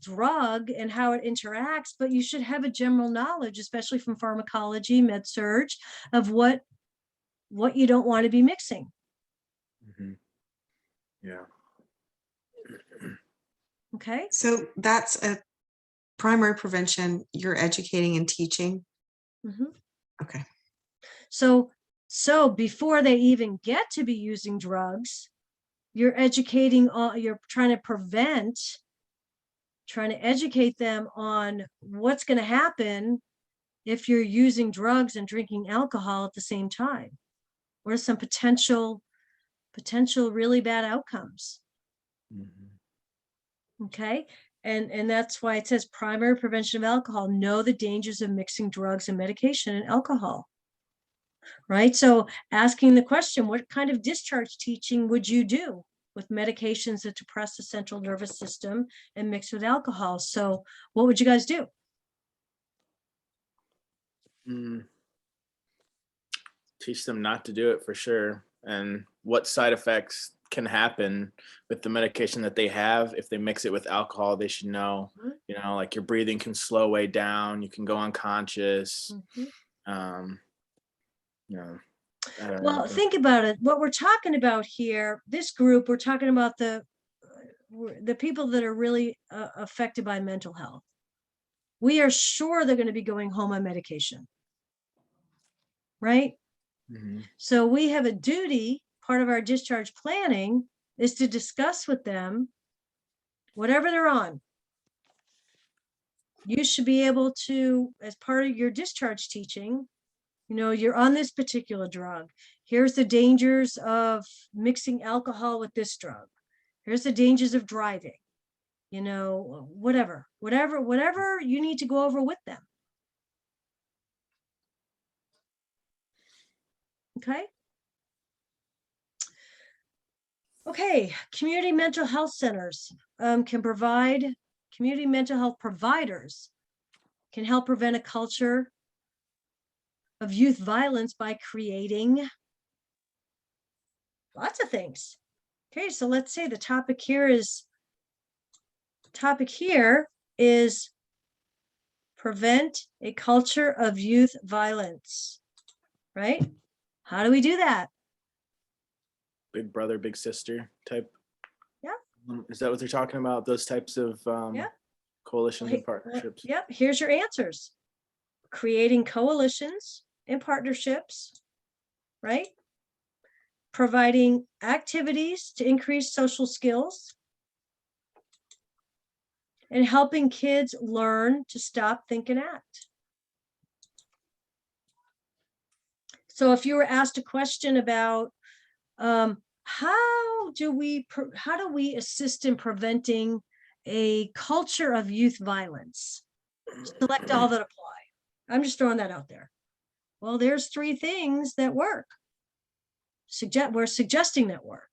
drug and how it interacts, but you should have a general knowledge, especially from pharmacology, med surg, of what you don't want to be mixing. Mhm. Yeah. Okay. So that's a primary prevention, you're educating and teaching. Mhm. Okay. So before they even get to be using drugs, you're educating, you're trying to educate them on what's going to happen if you're using drugs and drinking alcohol at the same time. What are some potential really bad outcomes? Mhm. Okay. And that's why it says primary prevention of alcohol. Know the dangers of mixing drugs and medication and alcohol. Right. So asking the question, what kind of discharge teaching would you do with medications that depress the central nervous system and mix with alcohol? So what would you guys do? Teach them not to do it for sure, and what side effects can happen with the medication that they have. If they mix it with alcohol, they should know, like your breathing can slow way down, you can go unconscious. I don't Well, know. think about it. What we're talking about here, this group, we're talking about the people that are really affected by mental health. We are sure they're going to be going home on medication. Right? Mhm. So we have a duty, part of our discharge planning is to discuss with them whatever they're on. you should be able to, as part of your discharge teaching, you know, you're on this particular drug. Here's the dangers of mixing alcohol with this drug. Here's the dangers of driving, you know, whatever you need to go over with them. Okay. Okay, community mental health centers can provide, community mental health providers can help prevent a culture of youth violence by creating lots of things. Okay, so let's say the topic here is prevent a culture of youth violence, right? How do we do that? Big brother, big sister type. Yeah. Is that what they're talking about? Those types of Yeah. coalitions Well, and partnerships? Yep, here's your answers. Creating coalitions and partnerships, right? Providing activities to increase social skills and helping kids learn to stop, think, and act. So if you were asked a question about how do we assist in preventing a culture of youth violence, select all that apply. I'm just throwing that out there. Well, there's 3 things that work. We're suggesting that work.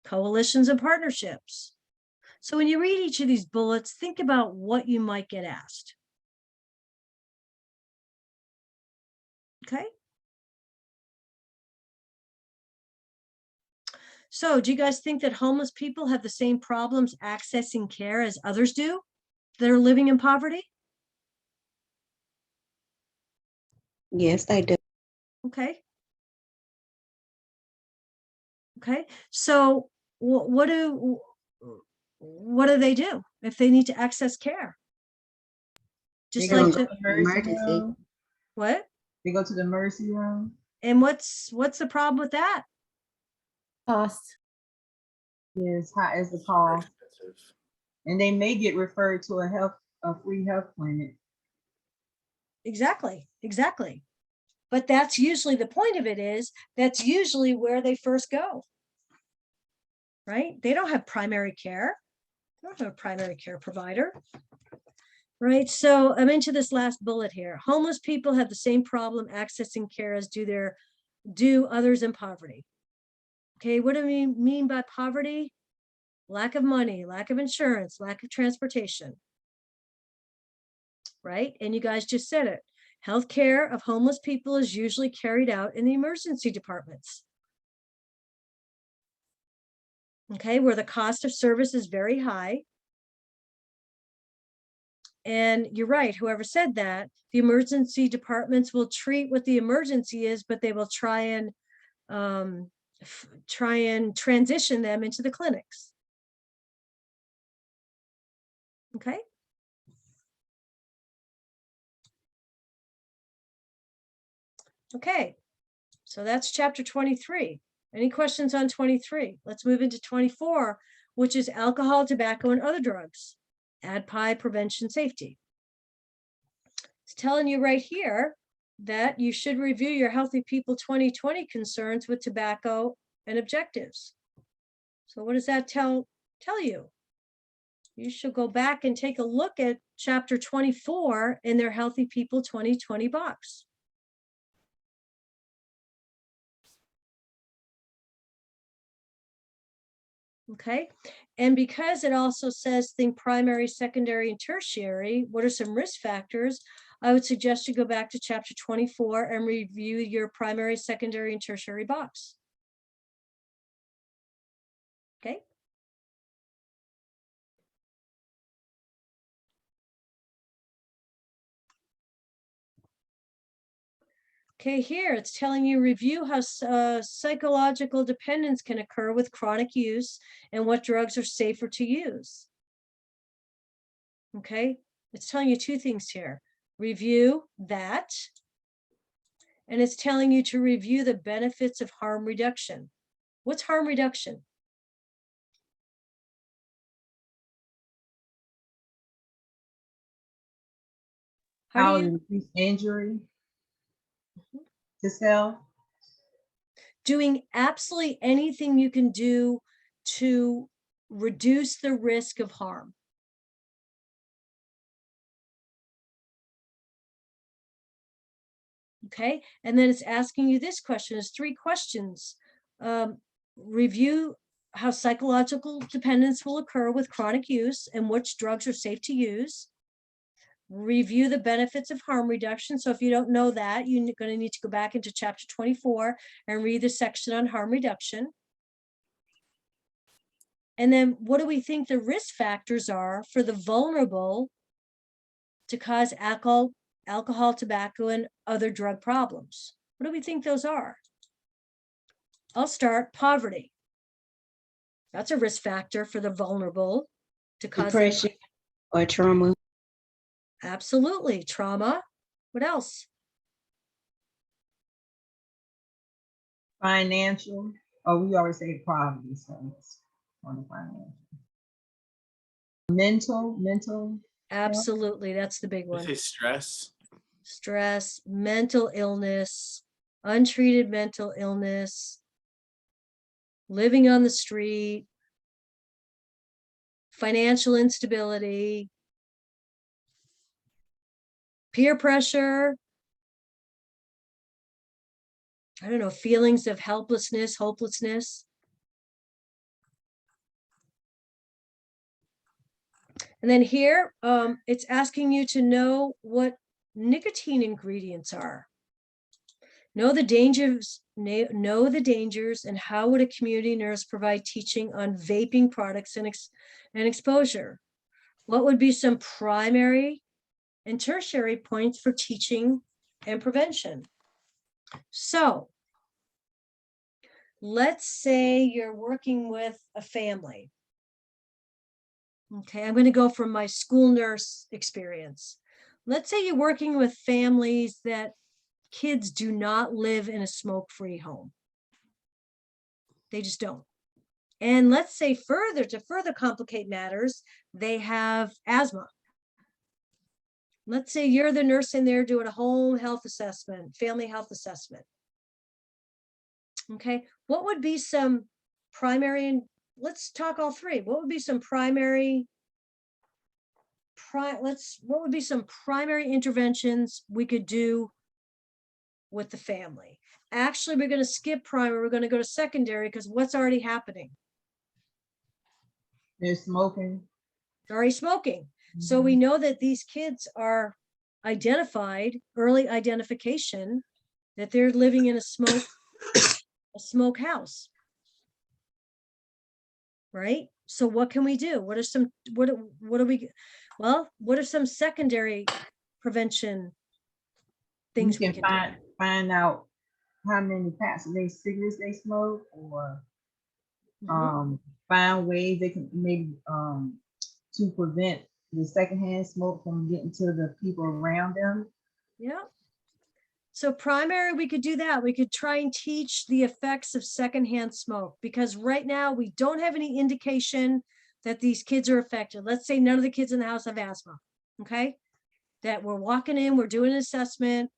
Coalitions and partnerships. So when you read each of these bullets, think about what you might get asked. Okay. So do you guys think that homeless people have the same problems accessing care as others do that are living in poverty? Yes, I do. Okay. Okay. So what do they do if they need to access care? Just They go like to the mercy emergency. room. what? They go to the mercy room. And what's the problem with that? Cost. Yes, high as the cost. Expensive. And they may get referred to a free health clinic. Exactly. But that's usually the point of it is that's usually where they first go. Right? They don't have primary care. They don't have a primary care provider. Right? So I'm into this last bullet here. Homeless people have the same problem accessing care as do others in poverty. Okay, what do we mean by poverty? Lack of money, lack of insurance, lack of transportation. Right? And you guys just said it. Healthcare of homeless people is usually carried out in the emergency departments. Okay, where the cost of service is very high. And you're right, whoever said that, the emergency departments will treat what the emergency is, but they will try and transition them into the clinics. Okay. Okay, so that's chapter 23. Any questions on 23? Let's move into 24, which is alcohol, tobacco, and other drugs. ADPI prevention safety. It's telling you right here that you should review your Healthy People 2020 concerns with tobacco and objectives. So what does that tell you? You should go back and take a look at chapter 24 in their Healthy People 2020 box. Okay, and because it also says think primary, secondary, and tertiary, what are some risk factors? I would suggest you go back to chapter 24 and review your primary, secondary, and tertiary box. Okay. Okay, here it's telling you review how psychological dependence can occur with chronic use and what drugs are safer to use. Okay, it's telling you 2 things here. Review that, and it's telling you to review the benefits of harm reduction. What's harm reduction? How do to you, reduce injury to self. doing absolutely anything you can do to reduce the risk of harm. Okay, and then it's asking you this question. It's 3 questions. Review how psychological dependence will occur with chronic use and which drugs are safe to use. Review the benefits of harm reduction. So if you don't know that, you're going to need to go back into chapter 24 and read the section on harm reduction. And then what do we think the risk factors are for the vulnerable to cause alcohol, tobacco, and other drug problems? What do we think those are? I'll start poverty. That's a risk factor for the vulnerable to cause Depression or trauma. Absolutely. Trauma. What else? Financial. Oh, we always say poverty, so it's on the financial. Mental. Absolutely. That's the big You one. say stress. Stress, mental illness, untreated mental illness, living on the street, financial instability, peer pressure, I don't know, feelings of helplessness, hopelessness. And then here, it's asking you to know what nicotine ingredients are. Know the dangers, and how would a community nurse provide teaching on vaping products and exposure? What would be some primary and tertiary points for teaching and prevention? So let's say you're working with a family. Okay, I'm going to go from my school nurse experience. Let's say you're working with families that kids do not live in a smoke-free home. They just don't. And let's say to further complicate matters, they have asthma. Let's say you're the nurse in there doing a home health assessment, family health assessment. Okay, what would be some primary, and let's talk all 3. What would be some primary, what would be some primary interventions we could do with the family? Actually, we're going to skip primary. We're going to go to secondary because what's already happening? They're smoking. They're already smoking. So we know that these kids are identified, early identification, that they're living in a smoke house. Right? So what can we do? What are some, what are some secondary prevention things we You can can do? find out how many packs of cigarettes they smoke, or find ways they can maybe to prevent the secondhand smoke from getting to the people around them. Yeah. So primary, we could do that. We could try and teach the effects of secondhand smoke, because right now we don't have any indication that these kids are affected. Let's say none of the kids in the house have asthma. Okay. That we're walking in, we're doing an assessment,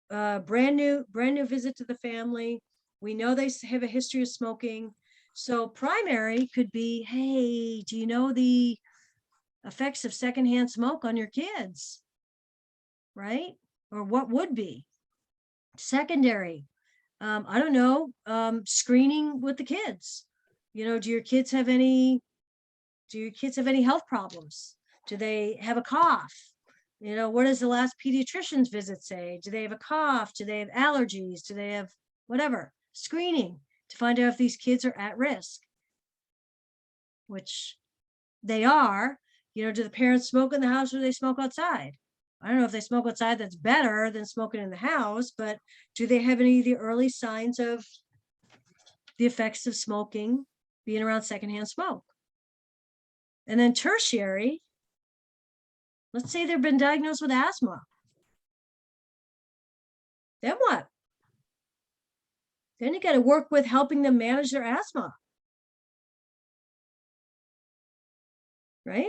brand new visit to the family. We know they have a history of smoking. So primary could be, hey, do you know the effects of secondhand smoke on your kids? Right? Or what would be? Secondary, I don't know, screening with the kids. Do your kids have any health problems? Do they have a cough? What does the last pediatrician's visit say? Do they have a cough? Do they have allergies? Do they have whatever? Screening to find out if these kids are at risk, which they are. Do the parents smoke in the house or do they smoke outside? I don't know if they smoke outside, that's better than smoking in the house, but do they have any of the early signs of the effects of smoking, being around secondhand smoke? And then tertiary, let's say they've been diagnosed with asthma. Then what? Then you got to work with helping them manage their asthma. Right?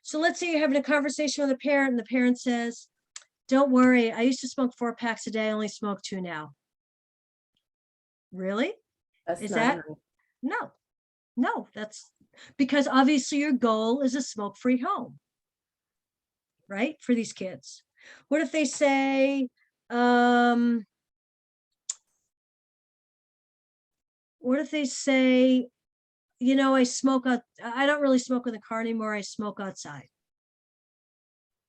So So let's say you're having a conversation with a parent and the parent says, don't worry, I used to smoke 4 packs a day, I only smoke 2 now. Really? That's Is not that? nice. No, that's because obviously your goal is a smoke-free home, right? For these kids. What if they say, you know, I don't really smoke in the car anymore, I smoke outside.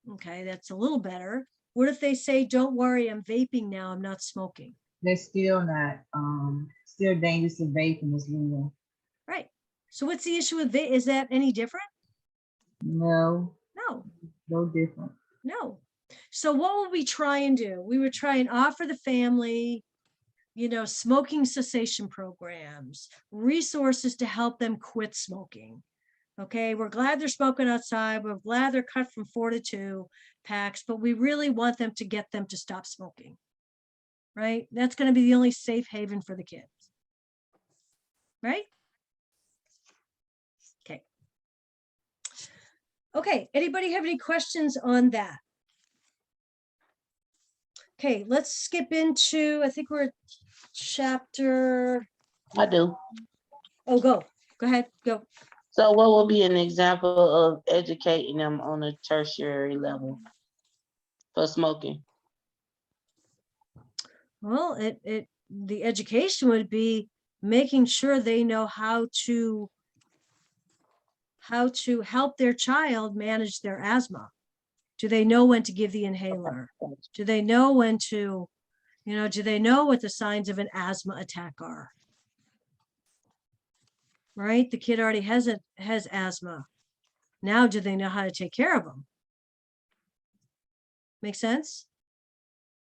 Okay, that's a little better. What if they say, don't worry, I'm vaping now, I'm not smoking? They're still not, still dangerous to vape and is legal. Right. So what's the issue with vape? Is that any different? No, No, no different. no. So what would we try and do? We would try and offer the family, you know, smoking cessation programs, resources to help them quit smoking. Okay, we're glad they're smoking outside. We're glad they're cut from 4 to 2 packs, but we really want them to get them to stop smoking. Right? That's going to be the only safe haven for the kids. Right? Okay. Okay, anybody have any questions on that? Okay, let's skip into, I think we're at chapter, I do. oh, go ahead, go. So what will be an example of educating them on a tertiary level for smoking? Well, the education would be making sure they know how to help their child manage their asthma. Do they know when to give the inhaler? Do they know when to, you know, do they know what the signs of an asthma attack are? Right? The kid already has asthma. Now, do they know how to take care of them? Make sense?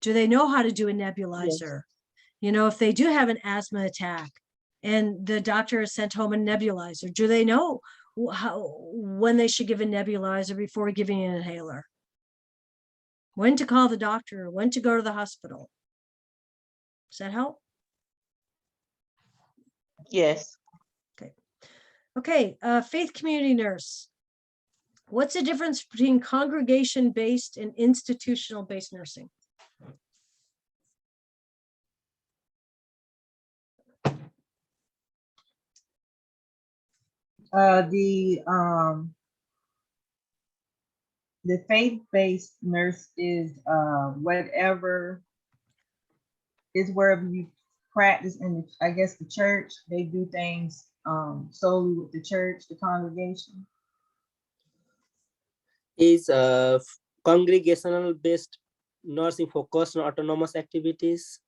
Do they know how to do a nebulizer? You know, if they do have an asthma attack and the doctor has sent home a nebulizer, do they know when they should give a nebulizer before giving an inhaler? When to call the doctor, when to go to the hospital? Does that help? Yes. Okay, faith community nurse. What's the difference between congregation-based and institutional-based nursing? The faith-based nurse is whatever is wherever you practice in the, I guess, the church. They do things solely with the church, the congregation. Is congregational based nursing focused on autonomous activities?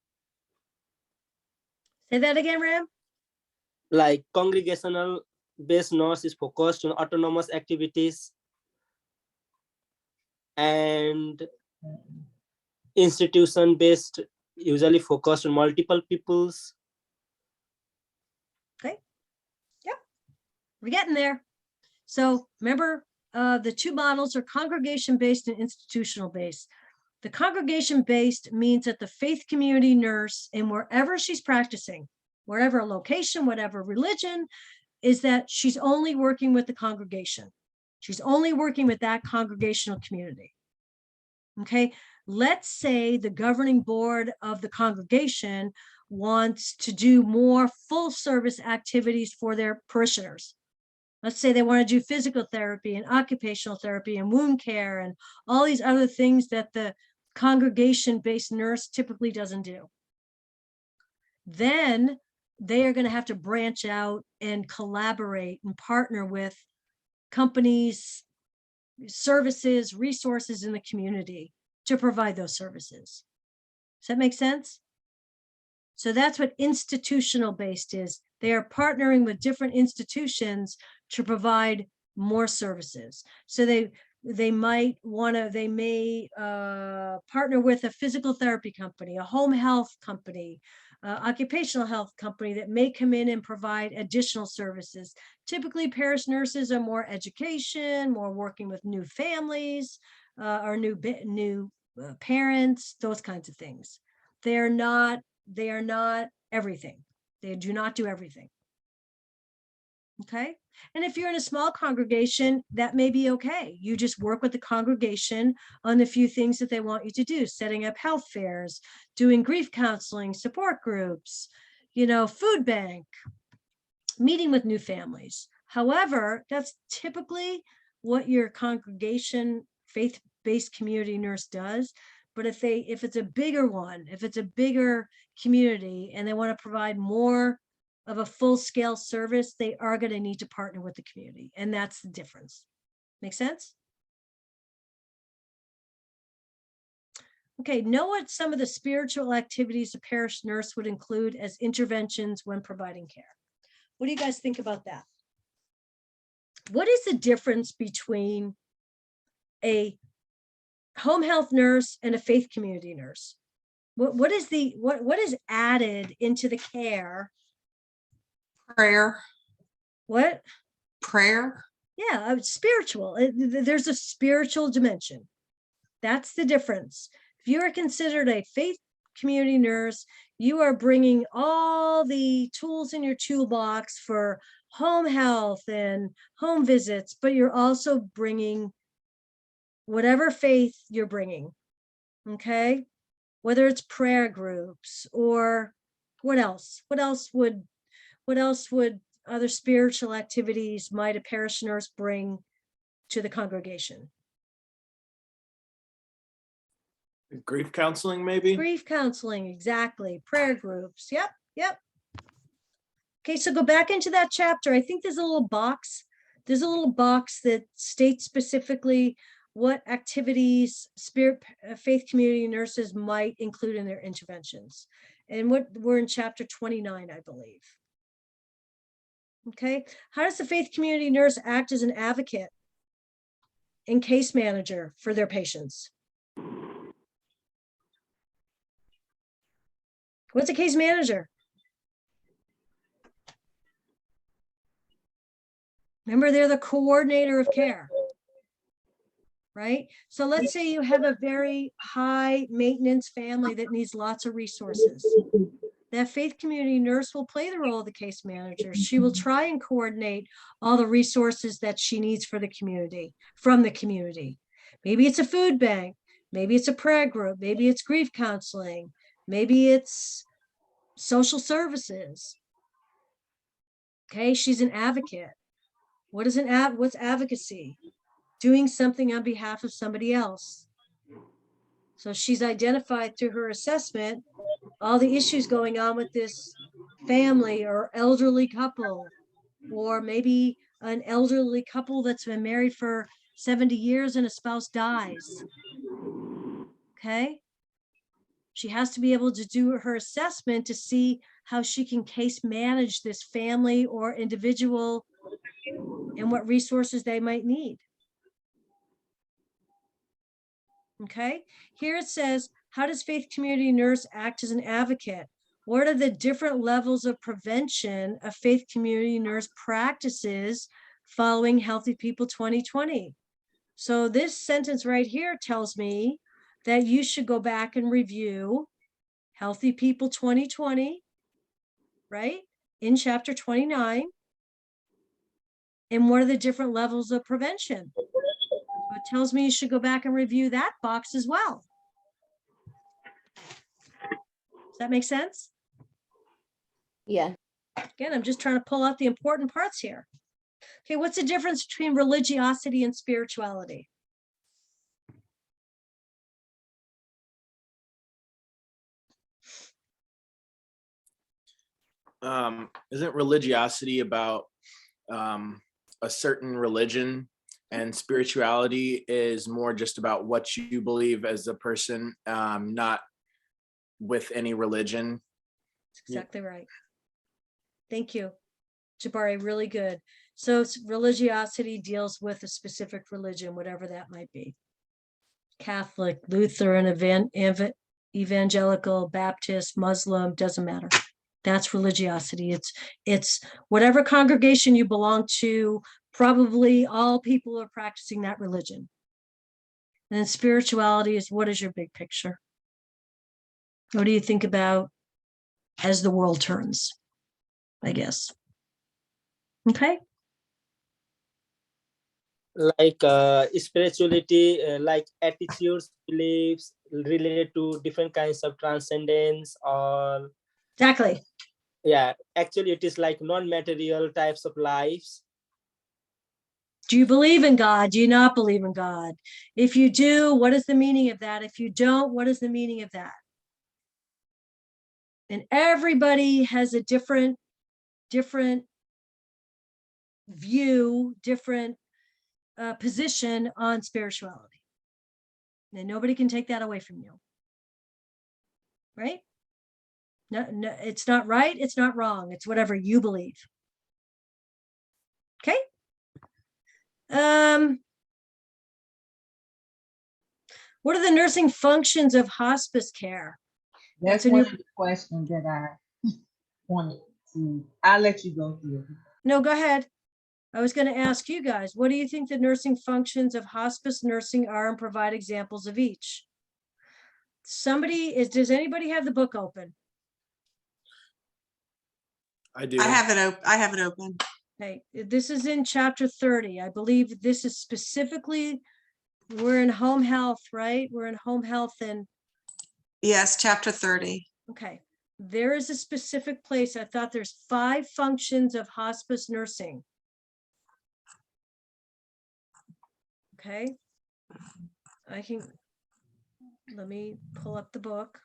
Say that again, Ram. Like congregational based nurse is focused on autonomous activities, and institution based usually focused on multiple peoples. Okay. Yep. We're getting there. So remember, the 2 models are congregation-based and institutional-based. The congregation-based means that the faith community nurse, and wherever she's practicing, wherever location, whatever religion, is that she's only working with the congregation. She's only working with that congregational community. Okay, let's say the governing board of the congregation wants to do more full service activities for their parishioners. Let's say they want to do physical therapy and occupational therapy and wound care and all these other things that the congregation-based nurse typically doesn't do. Then they are going to have to branch out and collaborate and partner with companies, services, resources in the community to provide those services. Does that make sense? So that's what institutional based is. They are partnering with different institutions to provide more services. So they may partner with a physical therapy company, a home health company, occupational health company that may come in and provide additional services. Typically, parish nurses are more education, more working with new families or new parents, those kinds of things. They are not everything. They do not do everything. Okay. And if you're in a small congregation, that may be okay. You just work with the congregation on the few things that they want you to do, setting up health fairs, doing grief counseling, support groups, food bank, meeting with new families. However, that's typically what your congregation faith-based community nurse does. But if it's a bigger one, if it's a bigger community and they want to provide more of a full-scale service, they are going to need to partner with the community. And that's the difference. Make sense? Okay, know what some of the spiritual activities a parish nurse would include as interventions when providing care. What do you guys think about that? What is the difference between a home health nurse and a faith community nurse? What is added into the care? Prayer. What? Prayer. Yeah, spiritual. There's a spiritual dimension. That's the difference. If you are considered a faith community nurse, you are bringing all the tools in your toolbox for home health and home visits, but you're also bringing whatever faith you're bringing, okay? Whether it's prayer groups or what else would other spiritual activities might a parish nurse bring to the congregation? Grief counseling, maybe? Grief counseling, exactly. Prayer groups. Yep. Okay, so go back into that chapter. I think there's a little box. There's a little box that states specifically what activities faith community nurses might include in their interventions. And we're in chapter 29, I believe. Okay, how does the faith community nurse act as an advocate and case manager for their patients? What's a case manager? Remember, they're the coordinator of care, right? So let's say you have a very high maintenance family that needs lots of resources. That faith community nurse will play the role of the case manager. She will try and coordinate all the resources that she needs for the community, from the community. Maybe it's a food bank, maybe it's a prayer group, maybe it's grief counseling, maybe it's social services. Okay, she's an advocate. What's advocacy? Doing something on behalf of somebody else. So she's identified through her assessment all the issues going on with this family or elderly couple, or maybe an elderly couple that's been married for 70 years and a spouse dies. Okay. She has to be able to do her assessment to see how she can case manage this family or individual and what resources they might need. Okay, here it says, how does faith community nurse act as an advocate? What are the different levels of prevention a faith community nurse practices following Healthy People 2020? So this sentence right here tells me that you should go back and review Healthy People 2020, right? In chapter 29. And what are the different levels of prevention? It tells me you should go back and review that box as well. Does that make sense? Yeah. Again, I'm just trying to pull out the important parts here. Okay, what's the difference between religiosity and spirituality? Isn't religiosity about a certain religion, and spirituality is more just about what you believe as a person, not with any religion? That's exactly right. Thank you, Jabari, really good. So religiosity deals with a specific religion, whatever that might be. Catholic, Lutheran, evangelical, Baptist, Muslim, doesn't matter. That's religiosity. It's whatever congregation you belong to, probably all people are practicing that religion. And then spirituality is, what is your big picture? What do you think about as the world turns, I guess? Okay. like spirituality, like attitudes, beliefs related to different kinds of transcendence, or Exactly. yeah, actually it is like non-material types of lives. Do you believe in God? Do you not believe in God? If you do, what is the meaning of that? If you don't, what is the meaning of that? And everybody has a different view, different position on spirituality. And nobody can take that away from you. Right? No, it's not right. It's not wrong. It's whatever you believe. Okay. What are the nursing functions of hospice care? That's a one new- of the questions that I wanted to, I'll let you go through it. No, go ahead. I was going to ask you guys, what do you think the nursing functions of hospice nursing are, and provide examples of each? Does anybody have the book open? I do. I have it open. Okay, this is in chapter 30. I believe this is specifically, we're in home health, right? We're in home health and, Yes, chapter 30. okay. There is a specific place. I thought there's 5 functions of hospice nursing. Okay. Let me pull up the book.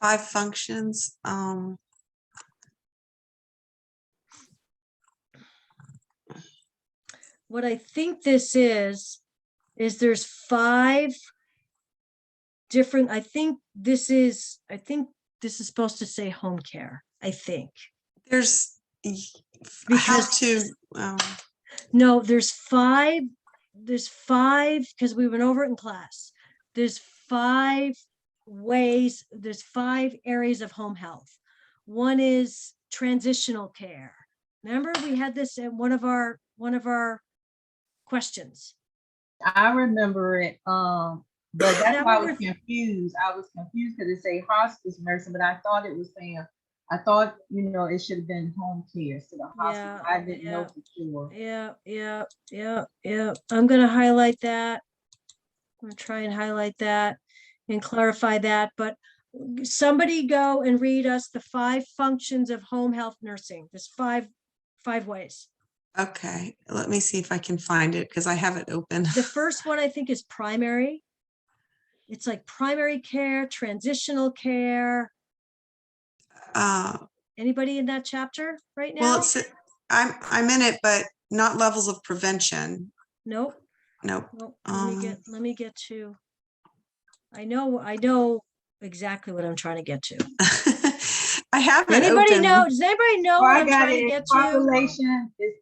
5 functions. What I think this is there's 5 different, I think this is supposed to say home care, I think. There's how Because- to. No, there's 5, because we went over it in class. There's 5 ways, there's 5 areas of home health. One is transitional care. Remember, we had this in one of our questions. I remember it, but that's That why I one was confused. I was confused because it say hospice nursing, but I thought it was saying, I thought, it should have been home care instead of hospice. I didn't know for sure. Yeah. I'm gonna highlight that. I'm gonna try and highlight that and clarify that, but somebody go and read us the 5 functions of home health nursing. There's 5 ways. Okay, let me see if I can find it because I have it open. The first one I think is primary. It's like primary care, transitional care. Anybody in that chapter right now? Well, I'm in it, but not levels of prevention. Nope. Nope. Nope. Let me get to. I know exactly what I'm trying to get to. I have it Anybody open. know? Does anybody know what I I'm got trying to it. get It's to?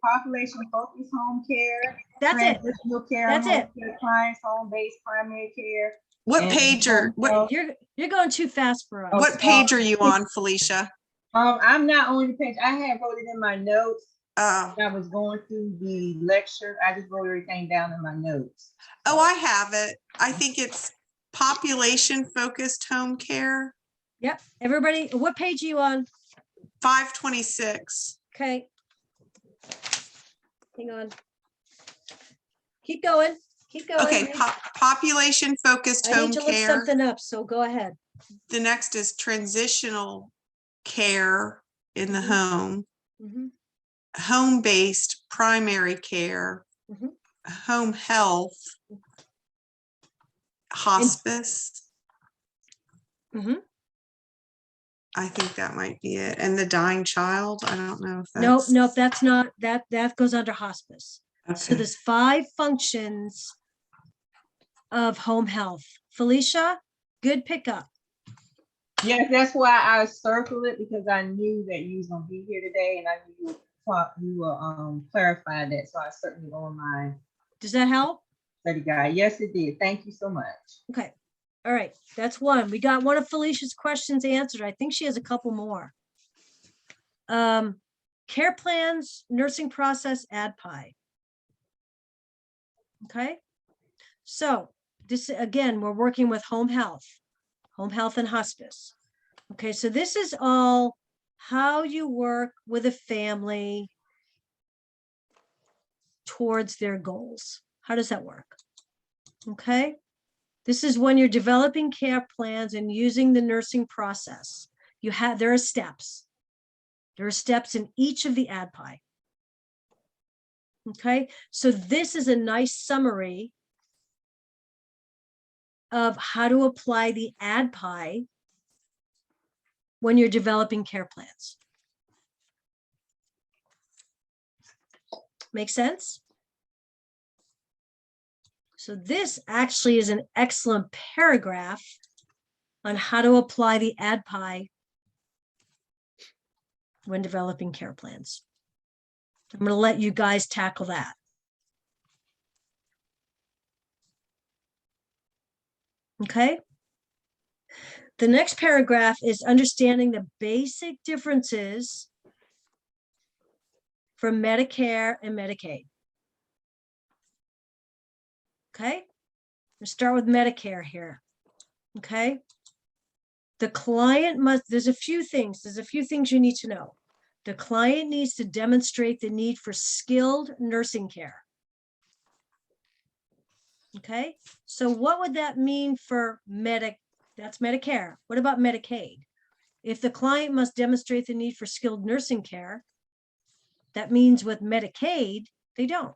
population focused home care. That's it. Transitional care. That's home it. care clients, home-based primary care. What and page home health. You're going too fast for us. What page are you on, Felicia? I'm not on the page. I had wrote it in my notes. Oh, I was going through the lecture. I just wrote everything down in my notes. I have it. I think it's population focused home care. Yep. Everybody, what page are you on? 526. Okay. Hang on. Keep going. Keep going. Okay, population focused I home need to look care. something up, so go ahead. The next is transitional care in the Mhm. home, Mhm. home-based primary care, Mhm. home health, hospice. Mhm. I think that might be it. And the dying child, I don't know if Nope, that's. that's not, that goes under hospice. So Okay. there's 5 functions of home health. Felicia, good pickup. Yes, that's why I circled it, because I knew that you was gonna be here today, and I knew you will clarify that. So I certainly on my Does that help? study guide. Yes, it did. Thank you so much. Okay. All right. That's one. We got one of Felicia's questions answered. I think she has a couple more. Care plans, nursing process, ADPI. Okay. So this, again, we're working with home health and hospice. Okay. So this is all how you work with a family towards their goals. How does that work? Okay. This is when you're developing care plans and using the nursing process. There are steps. There are steps in each of the ADPI. Okay, so this is a nice summary of how to apply the ADPI when you're developing care plans. Make sense? So this actually is an excellent paragraph on how to apply the ADPI when developing care plans. I'm going to let you guys tackle that. Okay. The next paragraph is understanding the basic differences from Medicare and Medicaid. Okay. We'll start with Medicare here. Okay. The client must, there's a few things you need to know. The client needs to demonstrate the need for skilled nursing care. Okay, so what would that mean for that's Medicare. What about Medicaid? If the client must demonstrate the need for skilled nursing care, that means with Medicaid, they don't.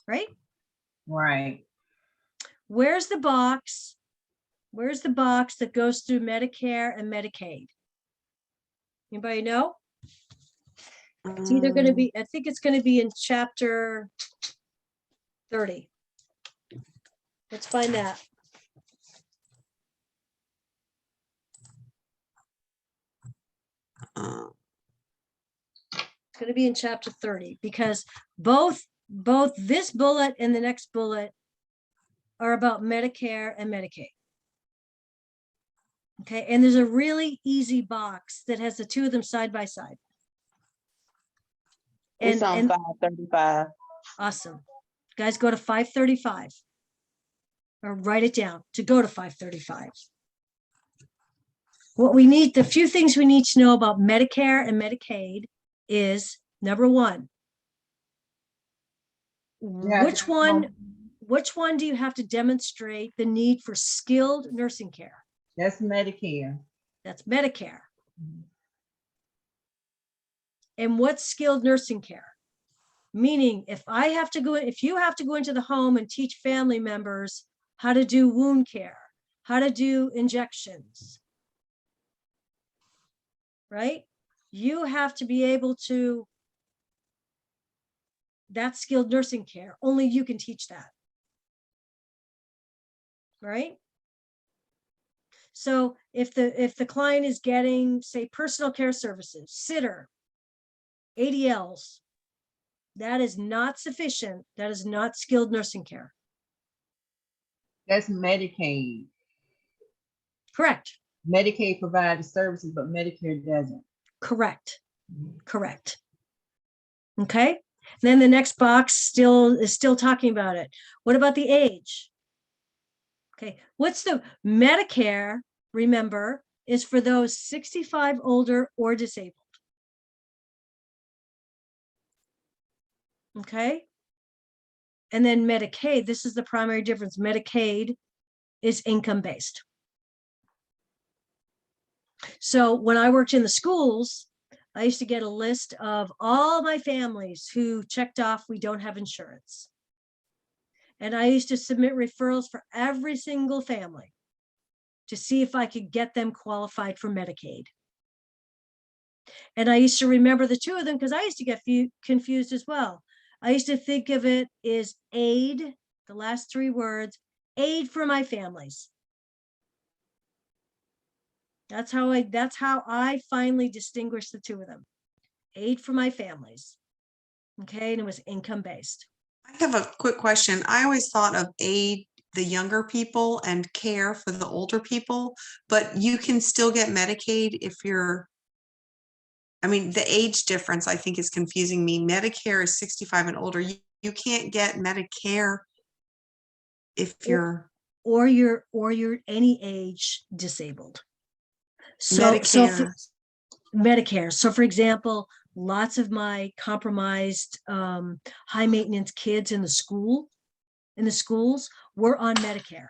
Right? Right. Where's the box? Where's the box that goes through Medicare and Medicaid? Anybody know? It's either going to be, I think it's going to be in chapter 30. Let's find that. It's going to be in chapter 30 because both this bullet and the next bullet are about Medicare and Medicaid. Okay, and there's a really easy box that has the two of them side by side. It's on 535. Awesome. Guys, go to 535 or write it down to go to 535. What we need, the few things we need to know about Medicare and Medicaid is number one, which one do you have to demonstrate the need for skilled nursing care? That's Medicare. That's Medicare. And what's skilled nursing care? Meaning if you have to go into the home and teach family members how to do wound care, how to do injections, right? You have to be able to, that's skilled nursing care. Only you can teach that, right? So if the client is getting, say, personal care services, sitter, ADLs, that is not sufficient. That is not skilled nursing care. That's Medicaid. Correct. Medicaid provides services, but Medicare doesn't. Correct. Correct. Okay. Then the next box is still talking about it. What about the age? Okay. What's the Medicare? Remember, is for those 65 older or disabled. Okay. And then Medicaid, this is the primary difference. Medicaid is income-based. So when I worked in the schools, I used to get a list of all my families who checked off, we don't have insurance. And I used to submit referrals for every single family to see if I could get them qualified for Medicaid. And I used to remember the two of them because I used to get confused as well. I used to think of it as aid, the last three words, aid for my families. That's how I finally distinguished the two of them. Aid for my families. Okay, and it was income-based. I have a quick question. I always thought of aid, the younger people, and care for the older people, but you can still get Medicaid if you're, I mean, the age difference I think is confusing me. Medicare is 65 and older. You can't get Medicare if you're or you're any age disabled. So Medicare. Medicare. So for example, lots of my compromised, high maintenance kids in the schools were on Medicare.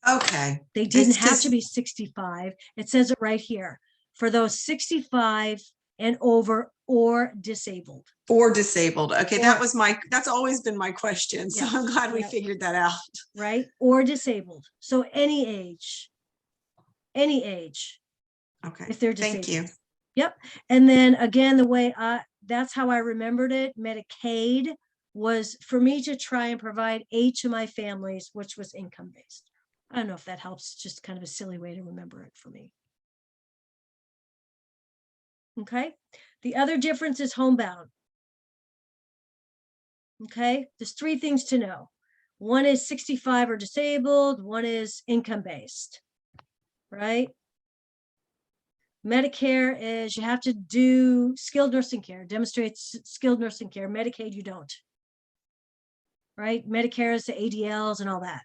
Okay. They didn't It's have to just- be 65. It says it right here. For those 65 and over or disabled. Or disabled. Okay, Or- that's always been my question. So Yes, I'm glad we yeah. figured that out. Right? Or disabled. So any age, Okay, if they're thank disabled. you. Yep. And then again, that's how I remembered it. Medicaid was for me to try and provide aid to my families, which was income based. I don't know if that helps, just kind of a silly way to remember it for me. Okay. The other difference is homebound. Okay. There's three things to know. One is 65 or disabled. One is income based, right? Medicare is you have to do skilled nursing care, demonstrates skilled nursing care. Medicaid, you don't. Right? Medicare is the ADLs and all that.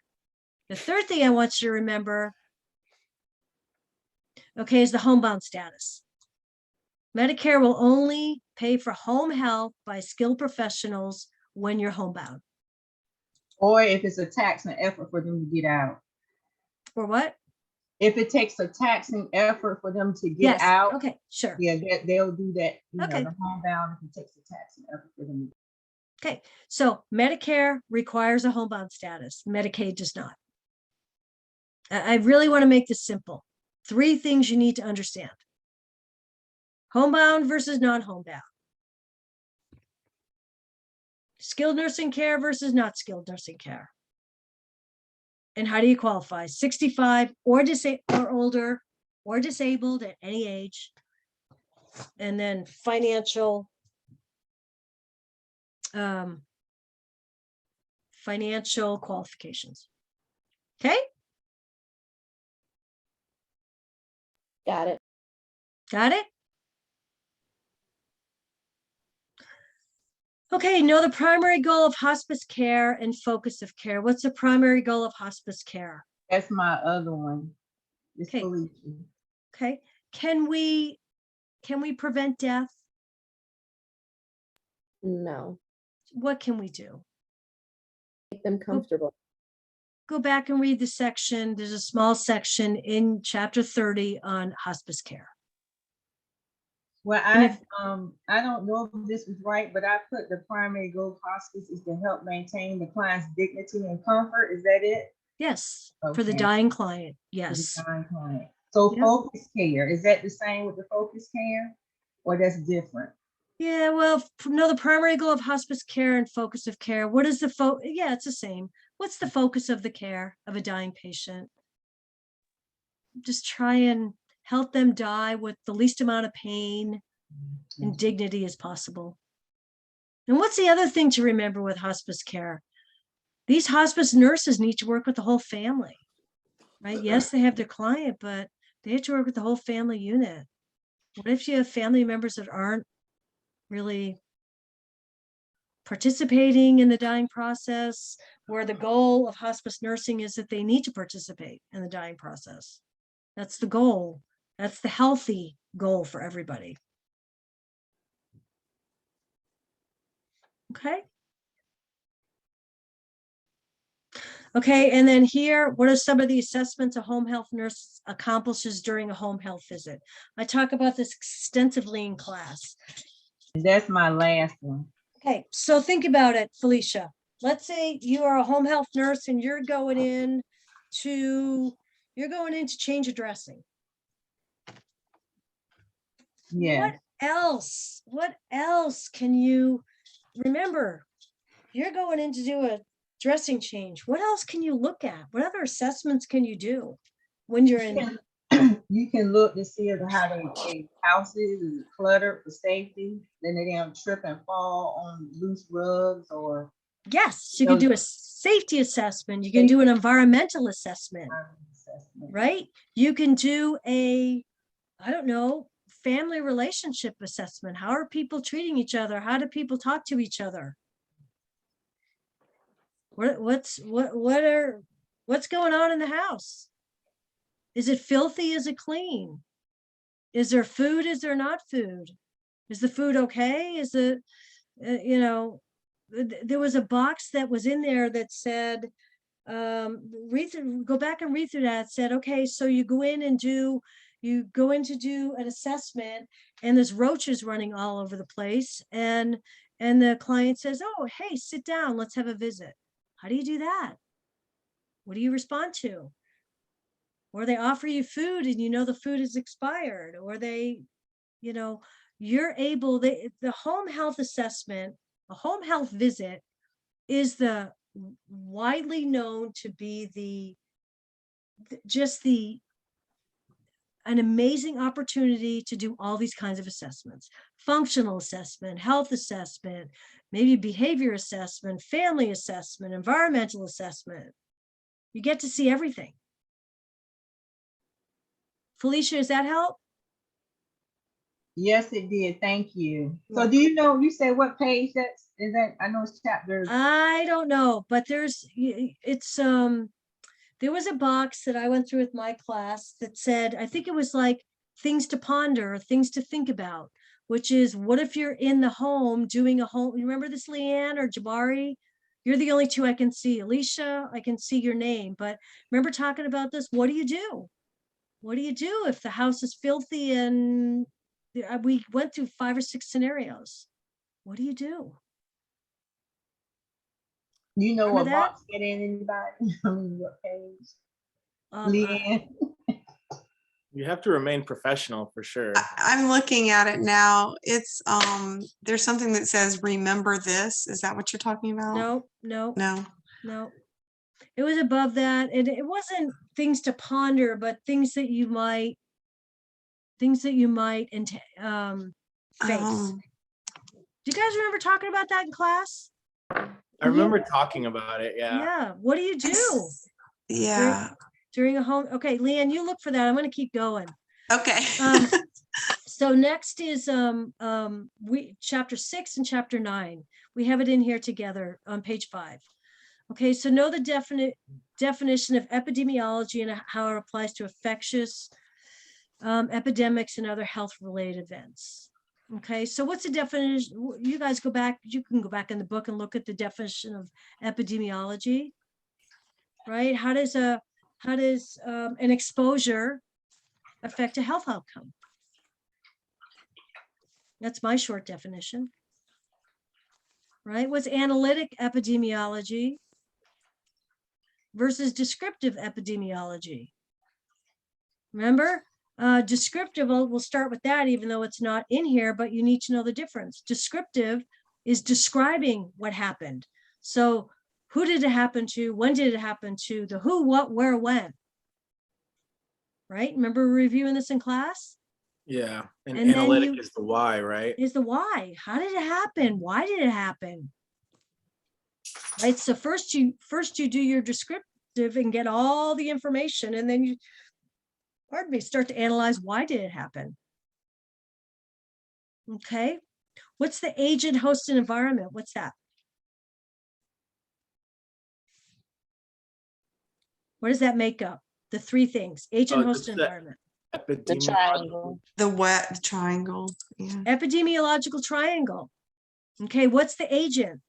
The third thing I want you to remember, okay, is the homebound status. Medicare will only pay for home health by skilled professionals when you're homebound. Or if it's a taxing effort for them to get out. Or what? If it takes a taxing effort for them to get Yes. out, Okay, sure. yeah, they'll do that. You Okay. know, the homebound, if it takes a taxing effort for them. Okay, so Medicare requires a homebound status. Medicaid does not. I really want to make this simple. Three things you need to understand. Homebound versus non-homebound. Skilled nursing care versus not skilled nursing care. And how do you qualify? 65 or older or disabled at any age. And then financial qualifications. Okay? Got it. Got it? Okay, know the primary goal of hospice care and focus of care. What's the primary goal of hospice care? That's my other one. It's Okay. Felicia. Okay, can we prevent death? No, What can we do? make them comfortable. Go back and read the section. There's a small section in chapter 30 on hospice care. Well, And I don't know if this was right, but I put the primary goal of hospice is to help maintain the client's dignity and comfort. Is that it? Yes, for the Okay. dying client. For the Yes. dying client. So Yeah. focus care, is that the same with the focus care? Or that's different? Yeah, well, no, the primary goal of hospice care and focus of care. What is the yeah, it's the same. What's the focus of the care of a dying patient? Just try and help them die with the least amount of pain and dignity as possible. And what's the other thing to remember with hospice care? These hospice nurses need to work with the whole family, right? Yes, they have their client, but they have to work with the whole family unit. What if you have family members that aren't really participating in the dying process, where the goal of hospice nursing is that they need to participate in the dying process? That's the goal. That's the healthy goal for everybody. Okay. Okay, and then here, what are some of the assessments a home health nurse accomplishes during a home health visit? I talk about this extensively in class. That's my last one. Okay, so think about it, Felicia. Let's say you are a home health nurse and you're going in to change a dressing. Yeah. What else can you remember? You're going in to do a dressing change. What else can you look at? What other assessments can you do when you're in? You can look to see how they houses is cluttered for safety. Then they don't trip and fall on loose rugs or. Yes, you can do a safety assessment. You can do an environmental assessment, right? You can do I don't know, family relationship assessment. How are people treating each other? How do people talk to each other? What's going on in the house? Is it filthy? Is it clean? Is there food? Is there not food? Is the food okay? Is it, you know, there was a box that was in there that said, go back and read through that. It said, okay, so you go in to do an assessment, and there's roaches running all over the place, and the client says, oh, hey, sit down, let's have a visit. How do you do that? What do you respond to? Or they offer you food and you know the food is expired, or they, you know, you're able, the home health assessment, a home health visit is the widely known to be an amazing opportunity to do all these kinds of assessments: functional assessment, health assessment, maybe behavior assessment, family assessment, environmental assessment. You get to see everything. Felicia, does that help? Yes, it did. Thank you. So do you know, you said what page is that? I know it's chapter. I don't know, but there was a box that I went through with my class that said, I think it was like things to ponder, things to think about, which is, what if you're in the home doing a home, you remember this, Leanne or Jabari? You're the only two I can see. Alicia, I can see your name, but remember talking about this? What do you do? What do you do if the house is filthy? And we went through 5 or 6 scenarios. What do you do? You know Remember what that? box get in anybody? I mean, what page? Um, Leanne? You have to remain professional for sure. I'm looking at it now. It's there's something that says remember this. Is that what you're talking about? no. No. It was above that, and it wasn't things to ponder, but things that you might face. Do you guys remember talking about that in class? I remember talking about it. Yeah. Yeah. What do you do Yeah. during a home? Okay, Leanne, you look for that. I'm going to keep going. Okay. So next is chapter 6 and chapter 9. We have it in here together on page 5. Okay, so know the definition of epidemiology and how it applies to infectious epidemics and other health-related events. Okay, so what's the definition? You guys go back, you can go back in the book and look at the definition of epidemiology, right? How does an exposure affect a health outcome? That's my short definition, right? What's analytic epidemiology versus descriptive epidemiology? Remember, descriptive, we'll start with that, even though it's not in here, but you need to know the difference. Descriptive is describing what happened. So who did it happen to? When did it happen to? The who, what, where, when. Right? Remember reviewing this in class? Yeah. And And then analytic is the why, right? Is the why. How did it happen? Why did it happen? Right? So first you do your descriptive and get all the information, and then you, start to analyze, why did it happen? Okay. What's the agent, host, and environment? What's that? What does that make up? The 3 things: agent, host, and environment. The triangle. The triangle. Yeah. Epidemiological triangle. Okay, what's the agent?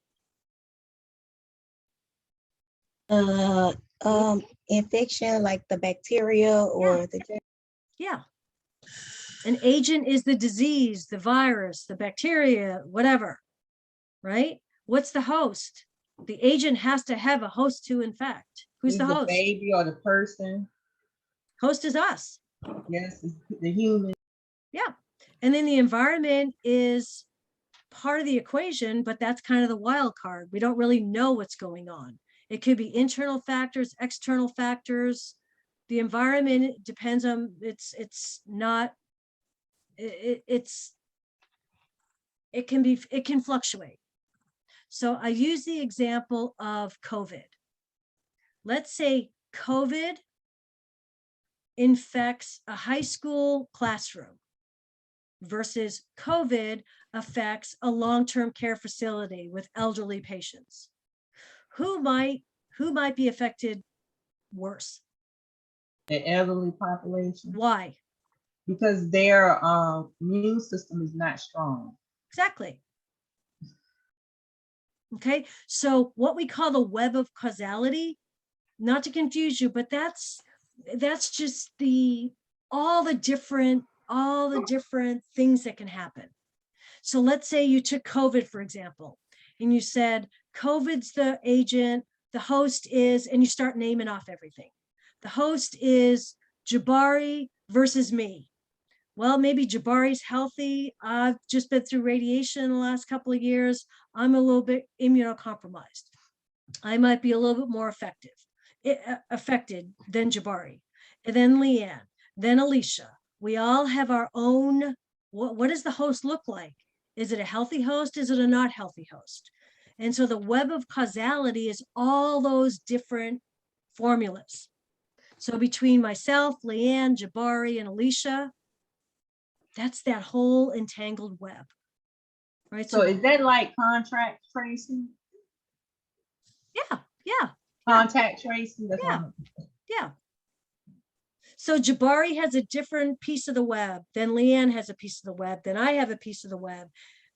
Infection, like the bacteria or the. Yeah. An agent is the disease, the virus, the bacteria, whatever, right? What's the host? The agent has to have a host to infect. Who's the host? The baby or the person. Host is us. Yes, the human. Yeah. And then the environment is part of the equation, but that's kind of the wild card. We don't really know what's going on. It could be internal factors, external factors. The environment depends on, it can fluctuate. So I use the example of COVID. Let's say COVID infects a high school classroom versus COVID affects a long-term care facility with elderly patients. Who might be affected worse? The elderly population. Why? because their immune system is not strong. Exactly. Okay, so what we call the web of causality, not to confuse you, but that's just all the different things that can happen. So let's say you took COVID, for example, and you said COVID's the agent, the host is, and you start naming off everything. The host is Jabari versus me. Well, maybe Jabari's healthy. I've just been through radiation in the last couple of years. I'm a little bit immunocompromised. I might be a little bit more affected than Jabari. And then Leanne, then Alicia. We all have our own, what does the host look like? Is it a healthy host? Is it a not healthy host? And so the web of causality is all those different formulas. So between myself, Leanne, Jabari, and Alicia, that's that whole entangled web, right? So is that like contract tracing? Yeah. Contact tracing? That's Yeah. what I'm- Yeah. So Jabari has a different piece of the web, then Leanne has a piece of the web, then I have a piece of the web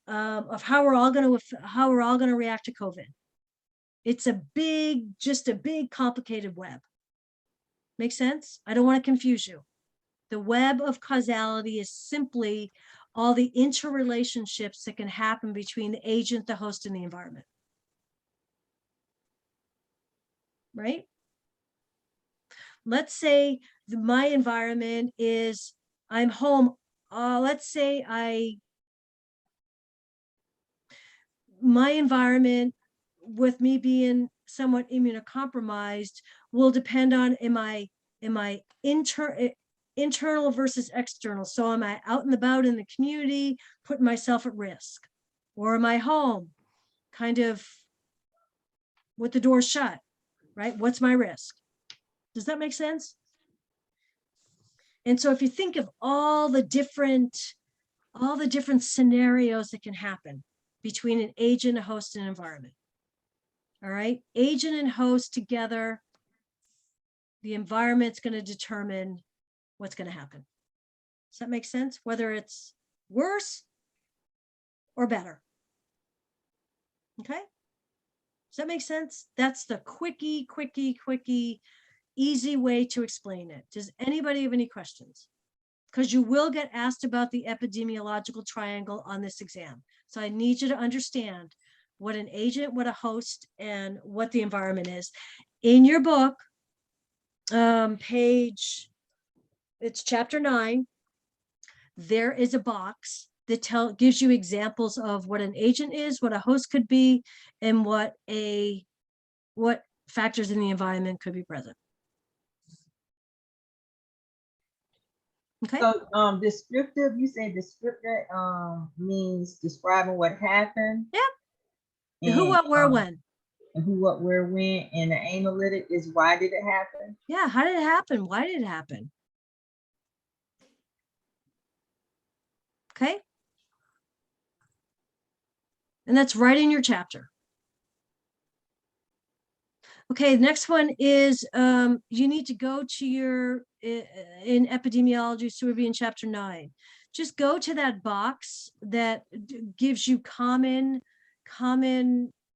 of how we're all going to react to COVID. It's just a big complicated web. Make sense? I don't want to confuse you. The web of causality is simply all the interrelationships that can happen between the agent, the host, and the environment. Right? Let's say my environment is, I'm home. Let's say my environment, with me being somewhat immunocompromised, will depend on am I internal versus external. So am I out and about in the community, putting myself at risk? Or am I home, kind of with the door shut, right? What's my risk? Does that make sense? And so if you think of all the different scenarios that can happen between an agent, a host, and environment. All right, agent and host together, the environment's going to determine what's going to happen. Does that make sense? Whether it's worse or better. Okay. Does that make sense? That's the quickie, easy way to explain it. Does anybody have any questions? Because you will get asked about the epidemiological triangle on this exam. So I need you to understand what an agent, what a host, and what the environment is. In your book, it's chapter 9, there is a box that gives you examples of what an agent is, what a host could be, and what factors in the environment could be present. Okay. So descriptive, you said descriptive means describing what happened. Yeah. And, Who, what, where, when. And who, what, where, when. And the analytic is why did it happen? Yeah, how did it happen? Why did it happen? Okay. And that's right in your chapter. Okay, the next one is you need to go to your, in epidemiology, so we'll be in chapter 9. Just go to that box that gives you common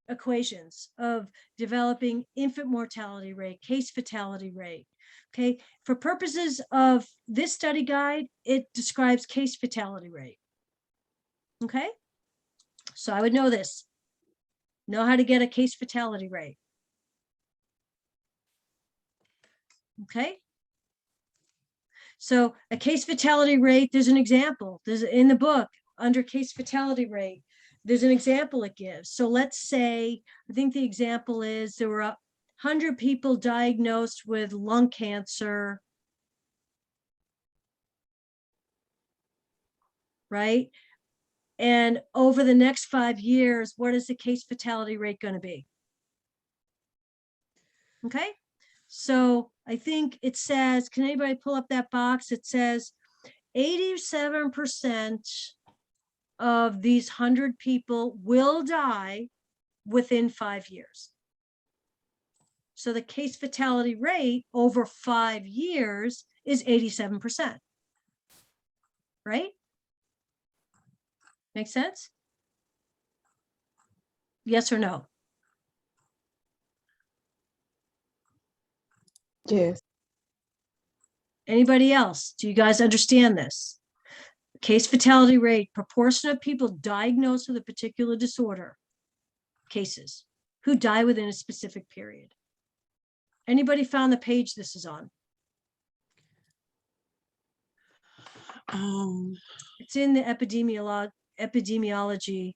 equations of developing infant mortality rate, case fatality rate. Okay, for purposes of this study guide, it describes case fatality rate. Okay, so I would know this, know how to get a case fatality rate. Okay. So a case fatality rate, there's an example. There's in the book under case fatality rate, there's an example it gives. So let's say, I think the example is there were 100 people diagnosed with lung cancer, right? And over the next 5 years, what is the case fatality rate going to be? Okay. So I think it says, can anybody pull up that box? It says 87% of these 100 people will die within 5 years. So the case fatality rate over 5 years is 87%. right? Make sense? Yes or no? Yes. Anybody else? Do you guys understand this? Case fatality rate, proportion of people diagnosed with a particular disorder, cases, who die within a specific period. Anybody found the page this is on? It's in the epidemiology.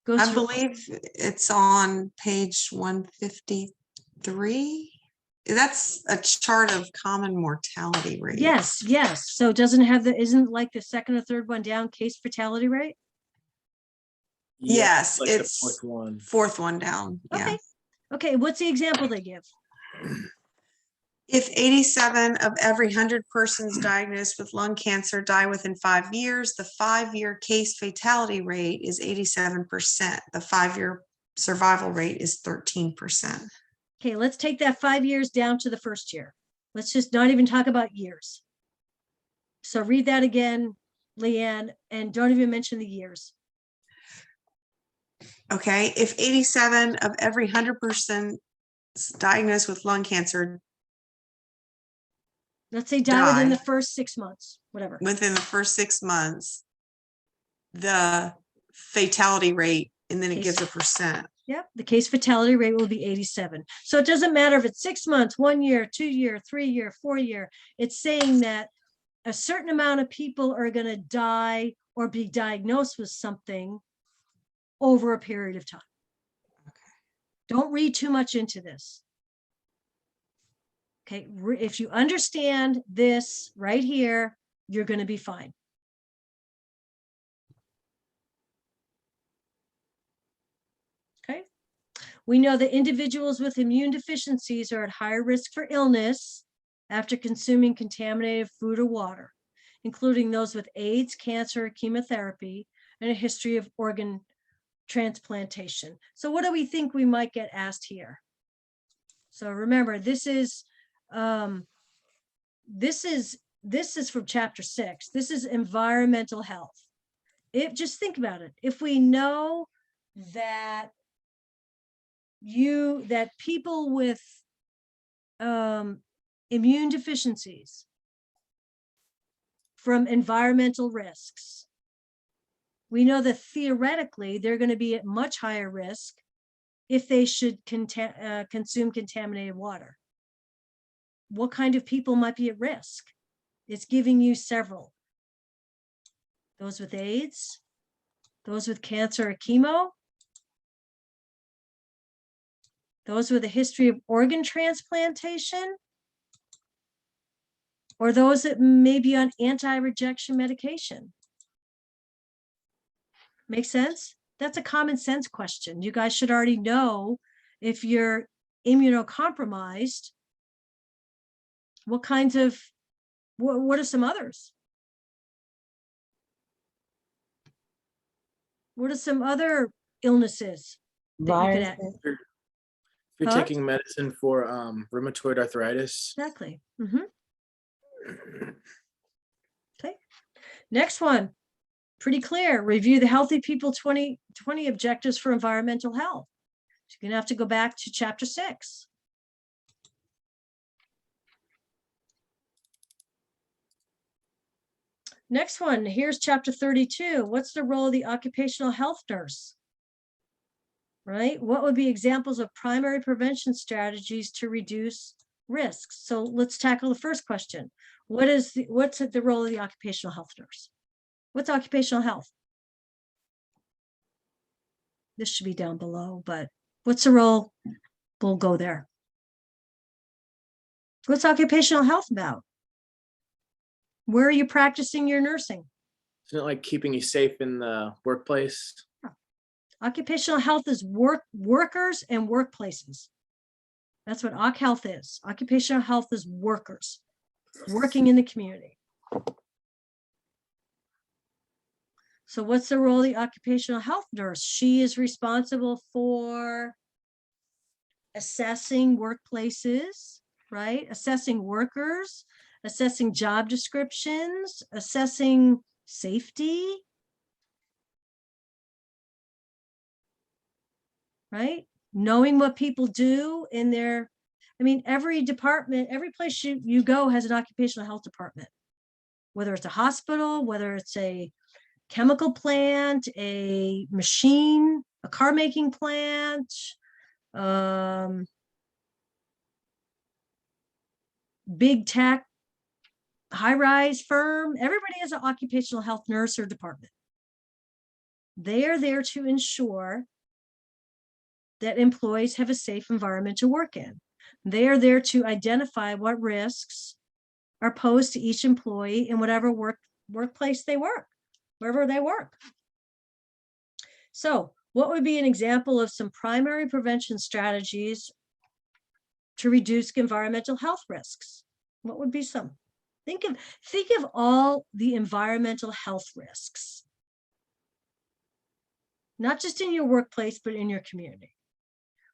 Goes I through- believe it's on page 153. That's a chart of common mortality rate. Yes, yes. So it doesn't have the, isn't like the second or third one down, case fatality rate? Yes, like the it's fourth one. fourth one down. Yeah. Okay. Okay, what's the example they give? If 87 of every 100 persons diagnosed with lung cancer die within 5 years, the 5-year case fatality rate is 87%. The 5-year survival rate is 13%. Okay, let's take that 5 years down to the first year. Let's just not even talk about years. So read that again, Leanne, and don't even mention the years. Okay, if 87 of every 100 persons diagnosed with lung cancer Let's say die within the Die. first 6 months, whatever. within the first 6 months, the fatality rate, and then it Case- gives a percent. Yep, the case fatality rate will be 87. So it doesn't matter if it's 6 months, 1 year, 2 year, 3 year, 4 year. It's saying that a certain amount of people are going to die or be diagnosed with something over a period of time. Don't read too much into this. Okay, if you understand this right here, you're going to be fine. Okay. We know that individuals with immune deficiencies are at higher risk for illness after consuming contaminated food or water, including those with AIDS, cancer, chemotherapy, and a history of organ transplantation. So what do we think we might get asked here? So remember, this is from chapter 6. This is environmental health. Just think about it. If we know that people with immune deficiencies from environmental risks, we know that theoretically they're going to be at much higher risk if they should consume contaminated water. What kind of people might be at risk? It's giving you several. Those with AIDS, those with cancer or chemo, those with a history of organ transplantation, or those that may be on anti-rejection medication. Make sense? That's a common sense question. You guys should already know if you're immunocompromised, what kinds of, what are some others? What are some other illnesses that you could Viruses. If you're Huh? taking medicine for rheumatoid arthritis, Exactly. Okay. Next one. Pretty clear. Review the Healthy People 2020 objectives for environmental health. So you're going to have to go back to chapter 6. Next one, here's chapter 32. What's the role of the occupational health nurse? Right? What would be examples of primary prevention strategies to reduce risks? So let's tackle the first question. What's the role of the occupational health nurse? What's occupational health? This should be down below, but what's the role? We'll go there. What's occupational health about? Where are you practicing your nursing? isn't it like keeping you safe in the workplace? Occupational health is workers and workplaces. That's what Occ Health is. Occupational health is workers working in the community. So what's the role of the occupational health nurse? She is responsible for assessing workplaces, right? Assessing workers, assessing job descriptions, assessing safety, right? Knowing what people do in their, I mean, every department, every place you go has an occupational health department, whether it's a hospital, whether it's a chemical plant, a machine, a car making plant, big tech, high-rise firm. Everybody has an occupational health nurse or department. They are there to ensure that employees have a safe environment to work in. They are there to identify what risks are posed to each employee in whatever workplace they work, wherever they work. So what would be an example of some primary prevention strategies to reduce environmental health risks? What would be some? Think of all the environmental health risks, not just in your workplace, but in your community.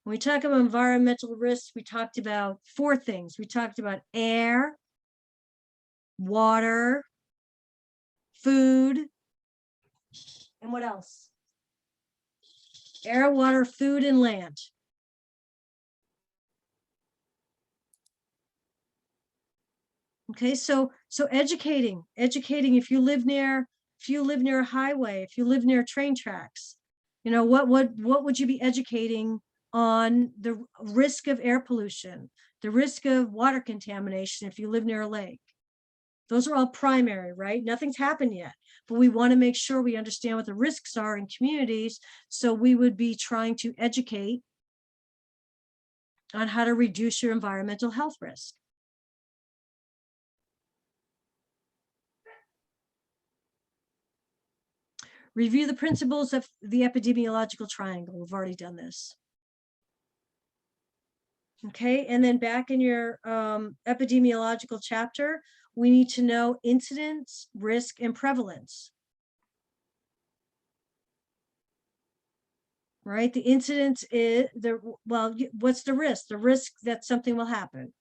When we talk about environmental risks, we talked about 4 things. We talked about air, water, food, and what else? Air, water, food, and land. Okay, so educating, if you live near a highway, if you live near train tracks, you know, what would you be educating on the risk of air pollution, the risk of water contamination if you live near a lake? Those are all primary, right? Nothing's happened yet, but we want to make sure we understand what the risks are in communities. So we would be trying to educate on how to reduce your environmental health risk. Review the principles of the epidemiological triangle. We've already done this. Okay, and then back in your epidemiological chapter, we need to know incidence, risk, and prevalence. Right, the incidence is what's the risk? The risk that something will happen.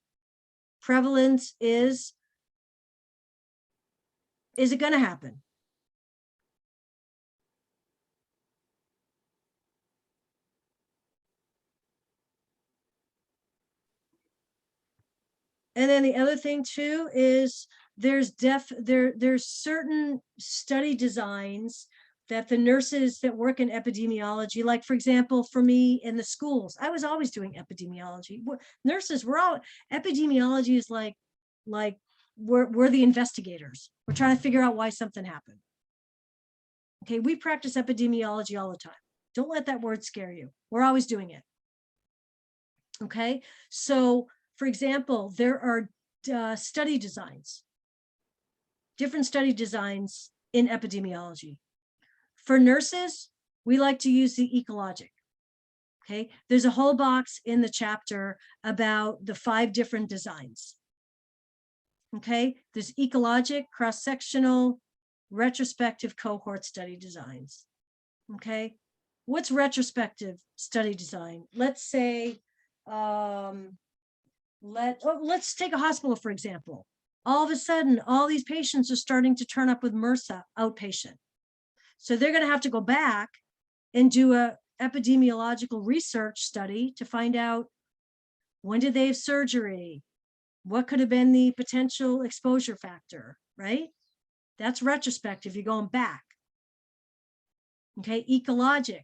Prevalence is it going to happen? And then the other thing too is there's certain study designs that the nurses that work in epidemiology, like for example, for me in the schools, I was always doing epidemiology. Nurses, epidemiology is like we're the investigators. We're trying to figure out why something happened. Okay, we practice epidemiology all the time. Don't let that word scare you. We're always doing it. Okay, so for example, there are study designs, different study designs in epidemiology. For nurses, we like to use the ecologic. Okay, there's a whole box in the chapter about the 5 different designs. Okay, there's ecologic, cross-sectional, retrospective, cohort study designs. Okay, what's retrospective study design? Let's say, let's take a hospital, for example. All of a sudden, all these patients are starting to turn up with MRSA outpatient. So they're going to have to go back and do a epidemiological research study to find out when did they have surgery? What could have been the potential exposure factor, right? That's retrospective, you're going back. Okay, ecologic,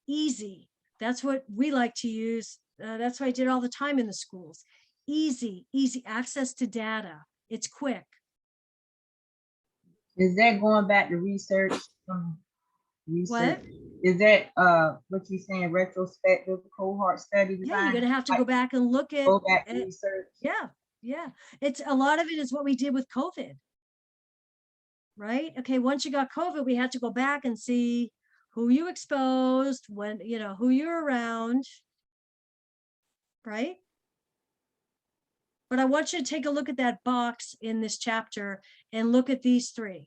easy. That's what we like to use. That's what I did all the time in the schools. Easy access to data. It's quick. Is that going back to research? What? Is that what you're saying, retrospective cohort study design? Yeah, you're gonna have to go back and look at. Go back to research. Yeah. It's a lot of it is what we did with COVID. Right? Okay, once you got COVID, we had to go back and see who you exposed, when, you know, who you're around. Right? But I want you to take a look at that box in this chapter and look at these 3.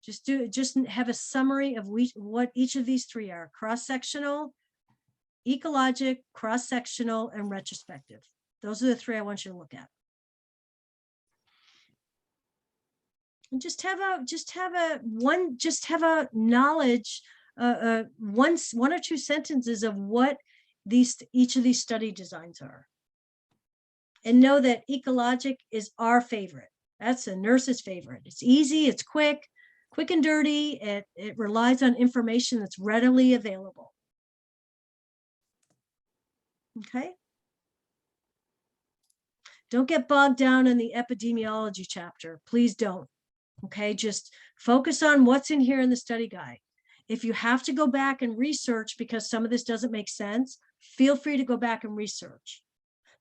Just have a summary of what each of these 3 are: cross-sectional, ecologic, cross-sectional, and retrospective. Those are the 3 I want you to look at. And just have a knowledge, one or two sentences of what each of these study designs are. And know that Ecologic is our favorite. That's a nurse's favorite. It's easy, it's quick and dirty. It relies on information that's readily available. Okay. Don't get bogged down in the epidemiology chapter. Please don't. Okay, just focus on what's in here in the study guide. If you have to go back and research because some of this doesn't make sense, feel free to go back and research.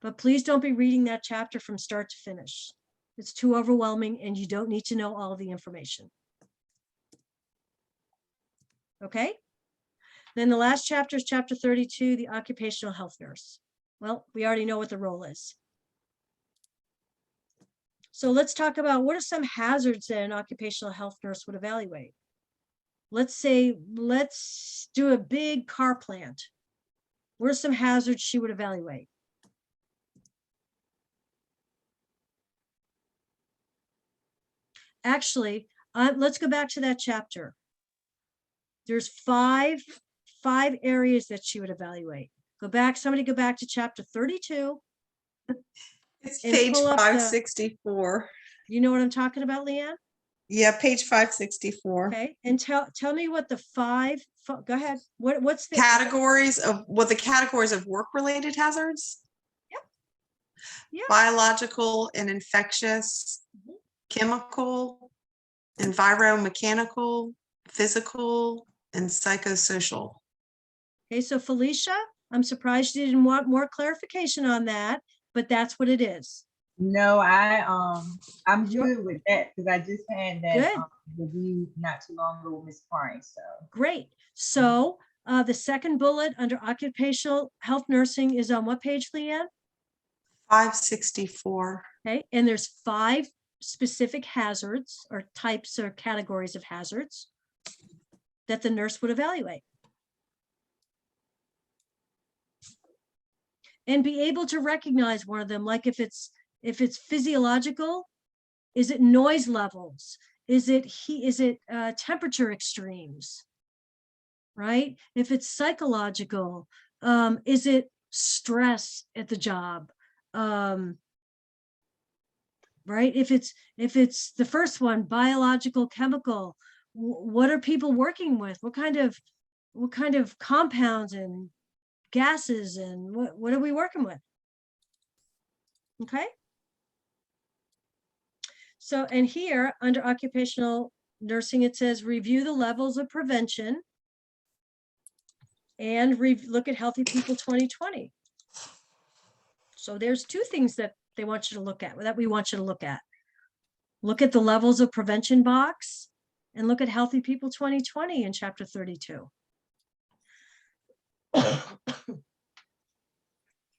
But please don't be reading that chapter from start to finish. It's too overwhelming and you don't need to know all the information. Okay? Then the last chapter is chapter 32, the occupational health nurse. Well, we already know what the role is. So let's talk about what are some hazards that an occupational health nurse would evaluate. Let's do a big car plant. What are some hazards she would evaluate? Actually, let's go back to that chapter. There's five areas that she would evaluate. Somebody go back to chapter 32. It's And page pull up the- 564. You know what I'm talking about, Leanne? Yeah, page 564. Okay, and tell me what the go ahead. What's the Categories of the categories of work-related hazards? Yep. Yep. Biological and infectious, Mhm. chemical, enviromechanical, physical, and psychosocial. Okay, so Felicia, I'm surprised you didn't want more clarification on that, but that's what it is. No, I'm Sure. good with that because I just had that Good. review not too long ago with Ms. Price. So Great. So the second bullet under occupational health nursing is on what page, Leanne? 564. Okay, and there's 5 specific hazards or types or categories of hazards that the nurse would evaluate. And be able to recognize one of them, like if it's physiological, is it noise levels? Is it temperature extremes? Right? If it's psychological, is it stress at the job? Right? If it's the first one, biological, chemical, what are people working with? What kind of compounds and gases and what are we working with? Okay. So, and here under occupational nursing, it says review the levels of prevention and look at Healthy People 2020. So there's 2 things that they want you to look at, that we want you to look at. Look at the levels of prevention box and look at Healthy People 2020 in chapter 32.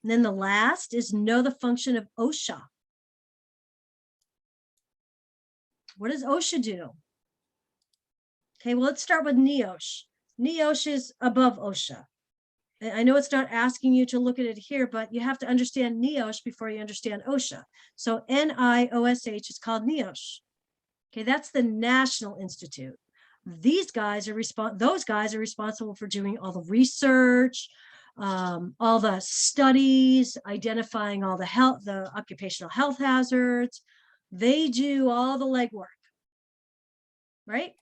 And then the last is know the function of OSHA. What does OSHA do? Okay, well, let's start with NEOSH. NEOSH is above OSHA. And I know it's not asking you to look at it here, but you have to understand NEOSH before you understand OSHA. So NIOSH is called NEOSH. Okay, that's the National Institute. Those guys are responsible for doing all the research, all the studies, identifying all the occupational health hazards. They do all the legwork, right?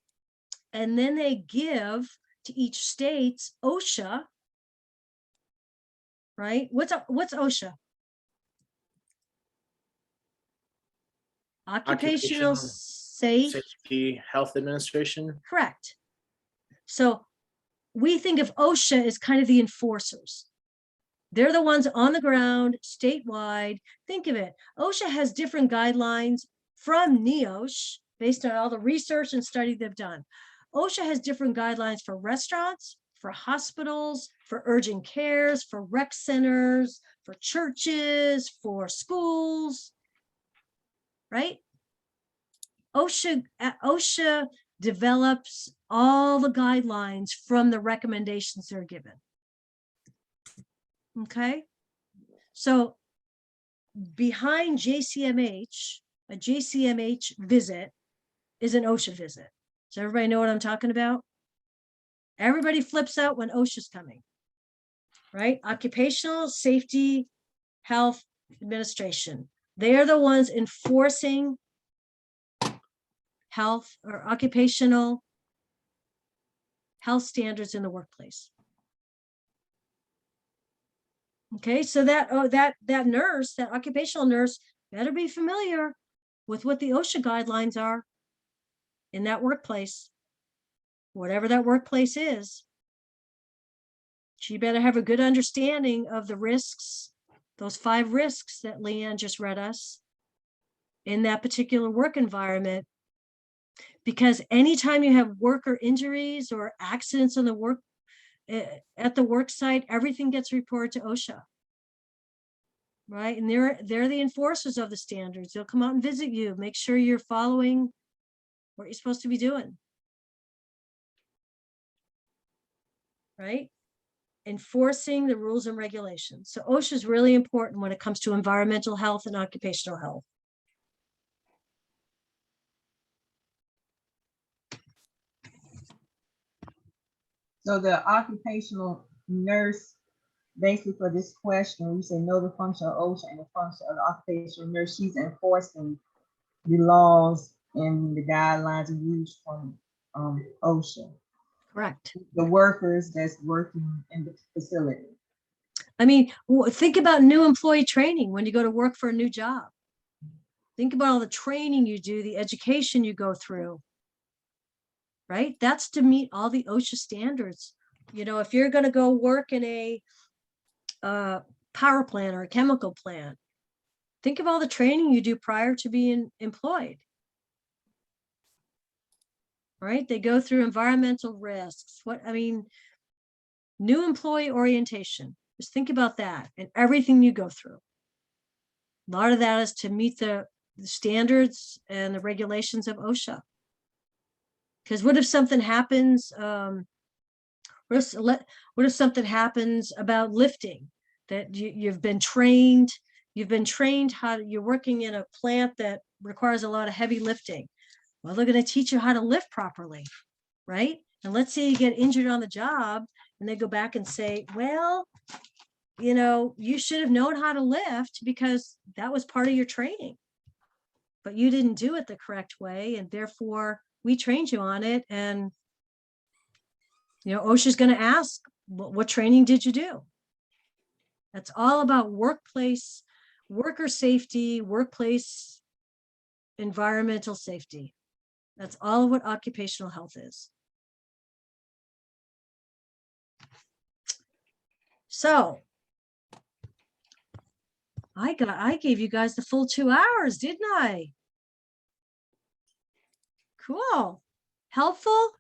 And then they give to each state's OSHA, right? What's OSHA? Occupational Safety Health Administration. Correct. So we think of OSHA as kind of the enforcers. They're the ones on the ground, statewide. Think of it. OSHA has different guidelines from NEOSH based on all the research and study they've done. OSHA has different guidelines for restaurants, for hospitals, for urgent cares, for rec centers, for churches, for schools, right? OSHA develops all the guidelines from the recommendations they're given. Okay, so behind JCMH, a JCMH visit is an OSHA visit. Does everybody know what I'm talking about? Everybody flips out when OSHA's coming, right? Occupational Safety Health Administration. They are the ones enforcing health or occupational health standards in the workplace. Okay, so that nurse, that occupational nurse, better be familiar with what the OSHA guidelines are in that workplace, whatever that workplace is. She better have a good understanding of the risks, those 5 risks that Leanne just read us in that particular work environment. Because anytime you have worker injuries or accidents on the work, at the work site, everything gets reported to OSHA. Right, and they're the enforcers of the standards. They'll come out and visit you, make sure you're following what you're supposed to be doing. Right, enforcing the rules and regulations. So OSHA is really important when it comes to environmental health and occupational health. So the occupational nurse, basically for this question, we say know the function of OSHA and the function of the occupational nurse. She's enforcing the laws and the guidelines used from OSHA. Correct. The workers that's working in the facility. I mean, think about new employee training when you go to work for a new job. Think about all the training you do, the education you go through. Right? That's to meet all the OSHA standards. You know, if you're going to go work in a power plant or a chemical plant, think of all the training you do prior to being employed. Right? They go through environmental risks. New employee orientation. Just think about that and everything you go through. A lot of that is to meet the standards and the regulations of OSHA. Because what if something happens? What if something happens about lifting? That you've been trained how you're working in a plant that requires a lot of heavy lifting. Well, they're going to teach you how to lift properly, right? And let's say you get injured on the job, and they go back and say, well, you know, you should have known how to lift because that was part of your training, but you didn't do it the correct way, and therefore we trained you on it. And, you know, OSHA's going to ask, what training did you do? That's all about workplace, worker safety, workplace environmental safety. That's all of what occupational health is. So I gave you guys the full 2 hours, didn't I? Cool. Helpful?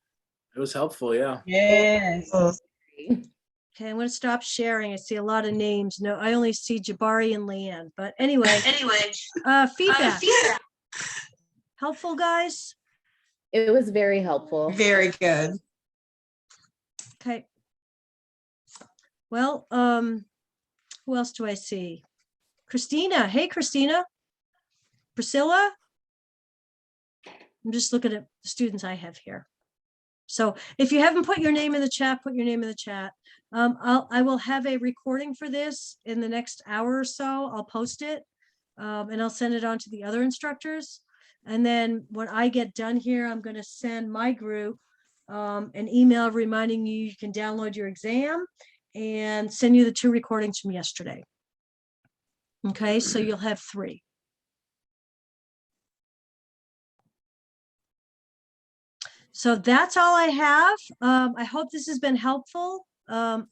It was helpful, yeah. Yes. Okay, I'm going to stop sharing. I see a lot of names. No, I only see Jabari and Leanne. But anyway, feedback. Helpful, guys? It was very helpful. Very good. Okay. Well, who else do I see? Christina. Hey, Christina. Priscilla. I'm just looking at the students I have here. So if you haven't put your name in the chat, put your name in the chat. I will have a recording for this in the next hour or so. I'll post it and I'll send it on to the other instructors. And then when I get done here, I'm going to send my group an email reminding you you can download your exam and send you the 2 recordings from yesterday. Okay, so you'll have 3. So that's all I have. I hope this has been helpful. I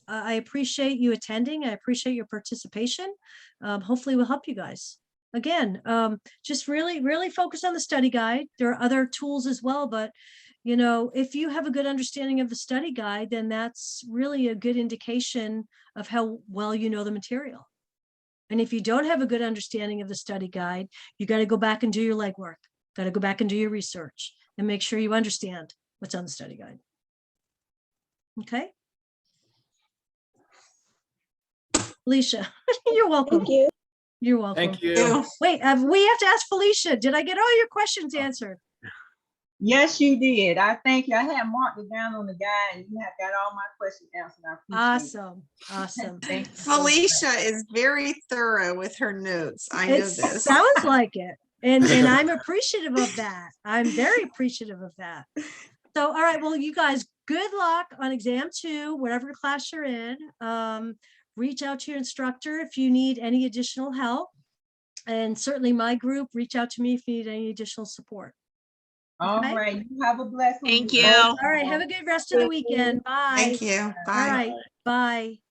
appreciate you attending. I appreciate your participation. Hopefully we'll help you guys. Again, just really focus on the study guide. There are other tools as well, but you know, if you have a good understanding of the study guide, then that's really a good indication of how well you know the material. And if you don't have a good understanding of the study guide, you got to go back and do your legwork, got to go back and do your research and make sure you understand what's on the study guide. Okay. Felicia, you're welcome. Thank you. You're welcome. Thank you. Wait, we have to ask Felicia, did I get all your questions answered? Yes, you did. I thank you. I had marked it down on the guide and you have got all my questions answered. I appreciate it. Awesome, awesome. Thank you so much. Felicia is very thorough with her notes. I know It this. sounds like it. And I'm appreciative of that. I'm very appreciative of that. So, all right, well, you guys, good luck on exam 2, whatever class you're in. Reach out to your instructor if you need any additional help. And certainly my group, reach out to me if you need any additional support. All Okay. right. You have a blessed one. Thank you. All right, have a good rest of the weekend. Bye. Thank you. All Bye. right, bye.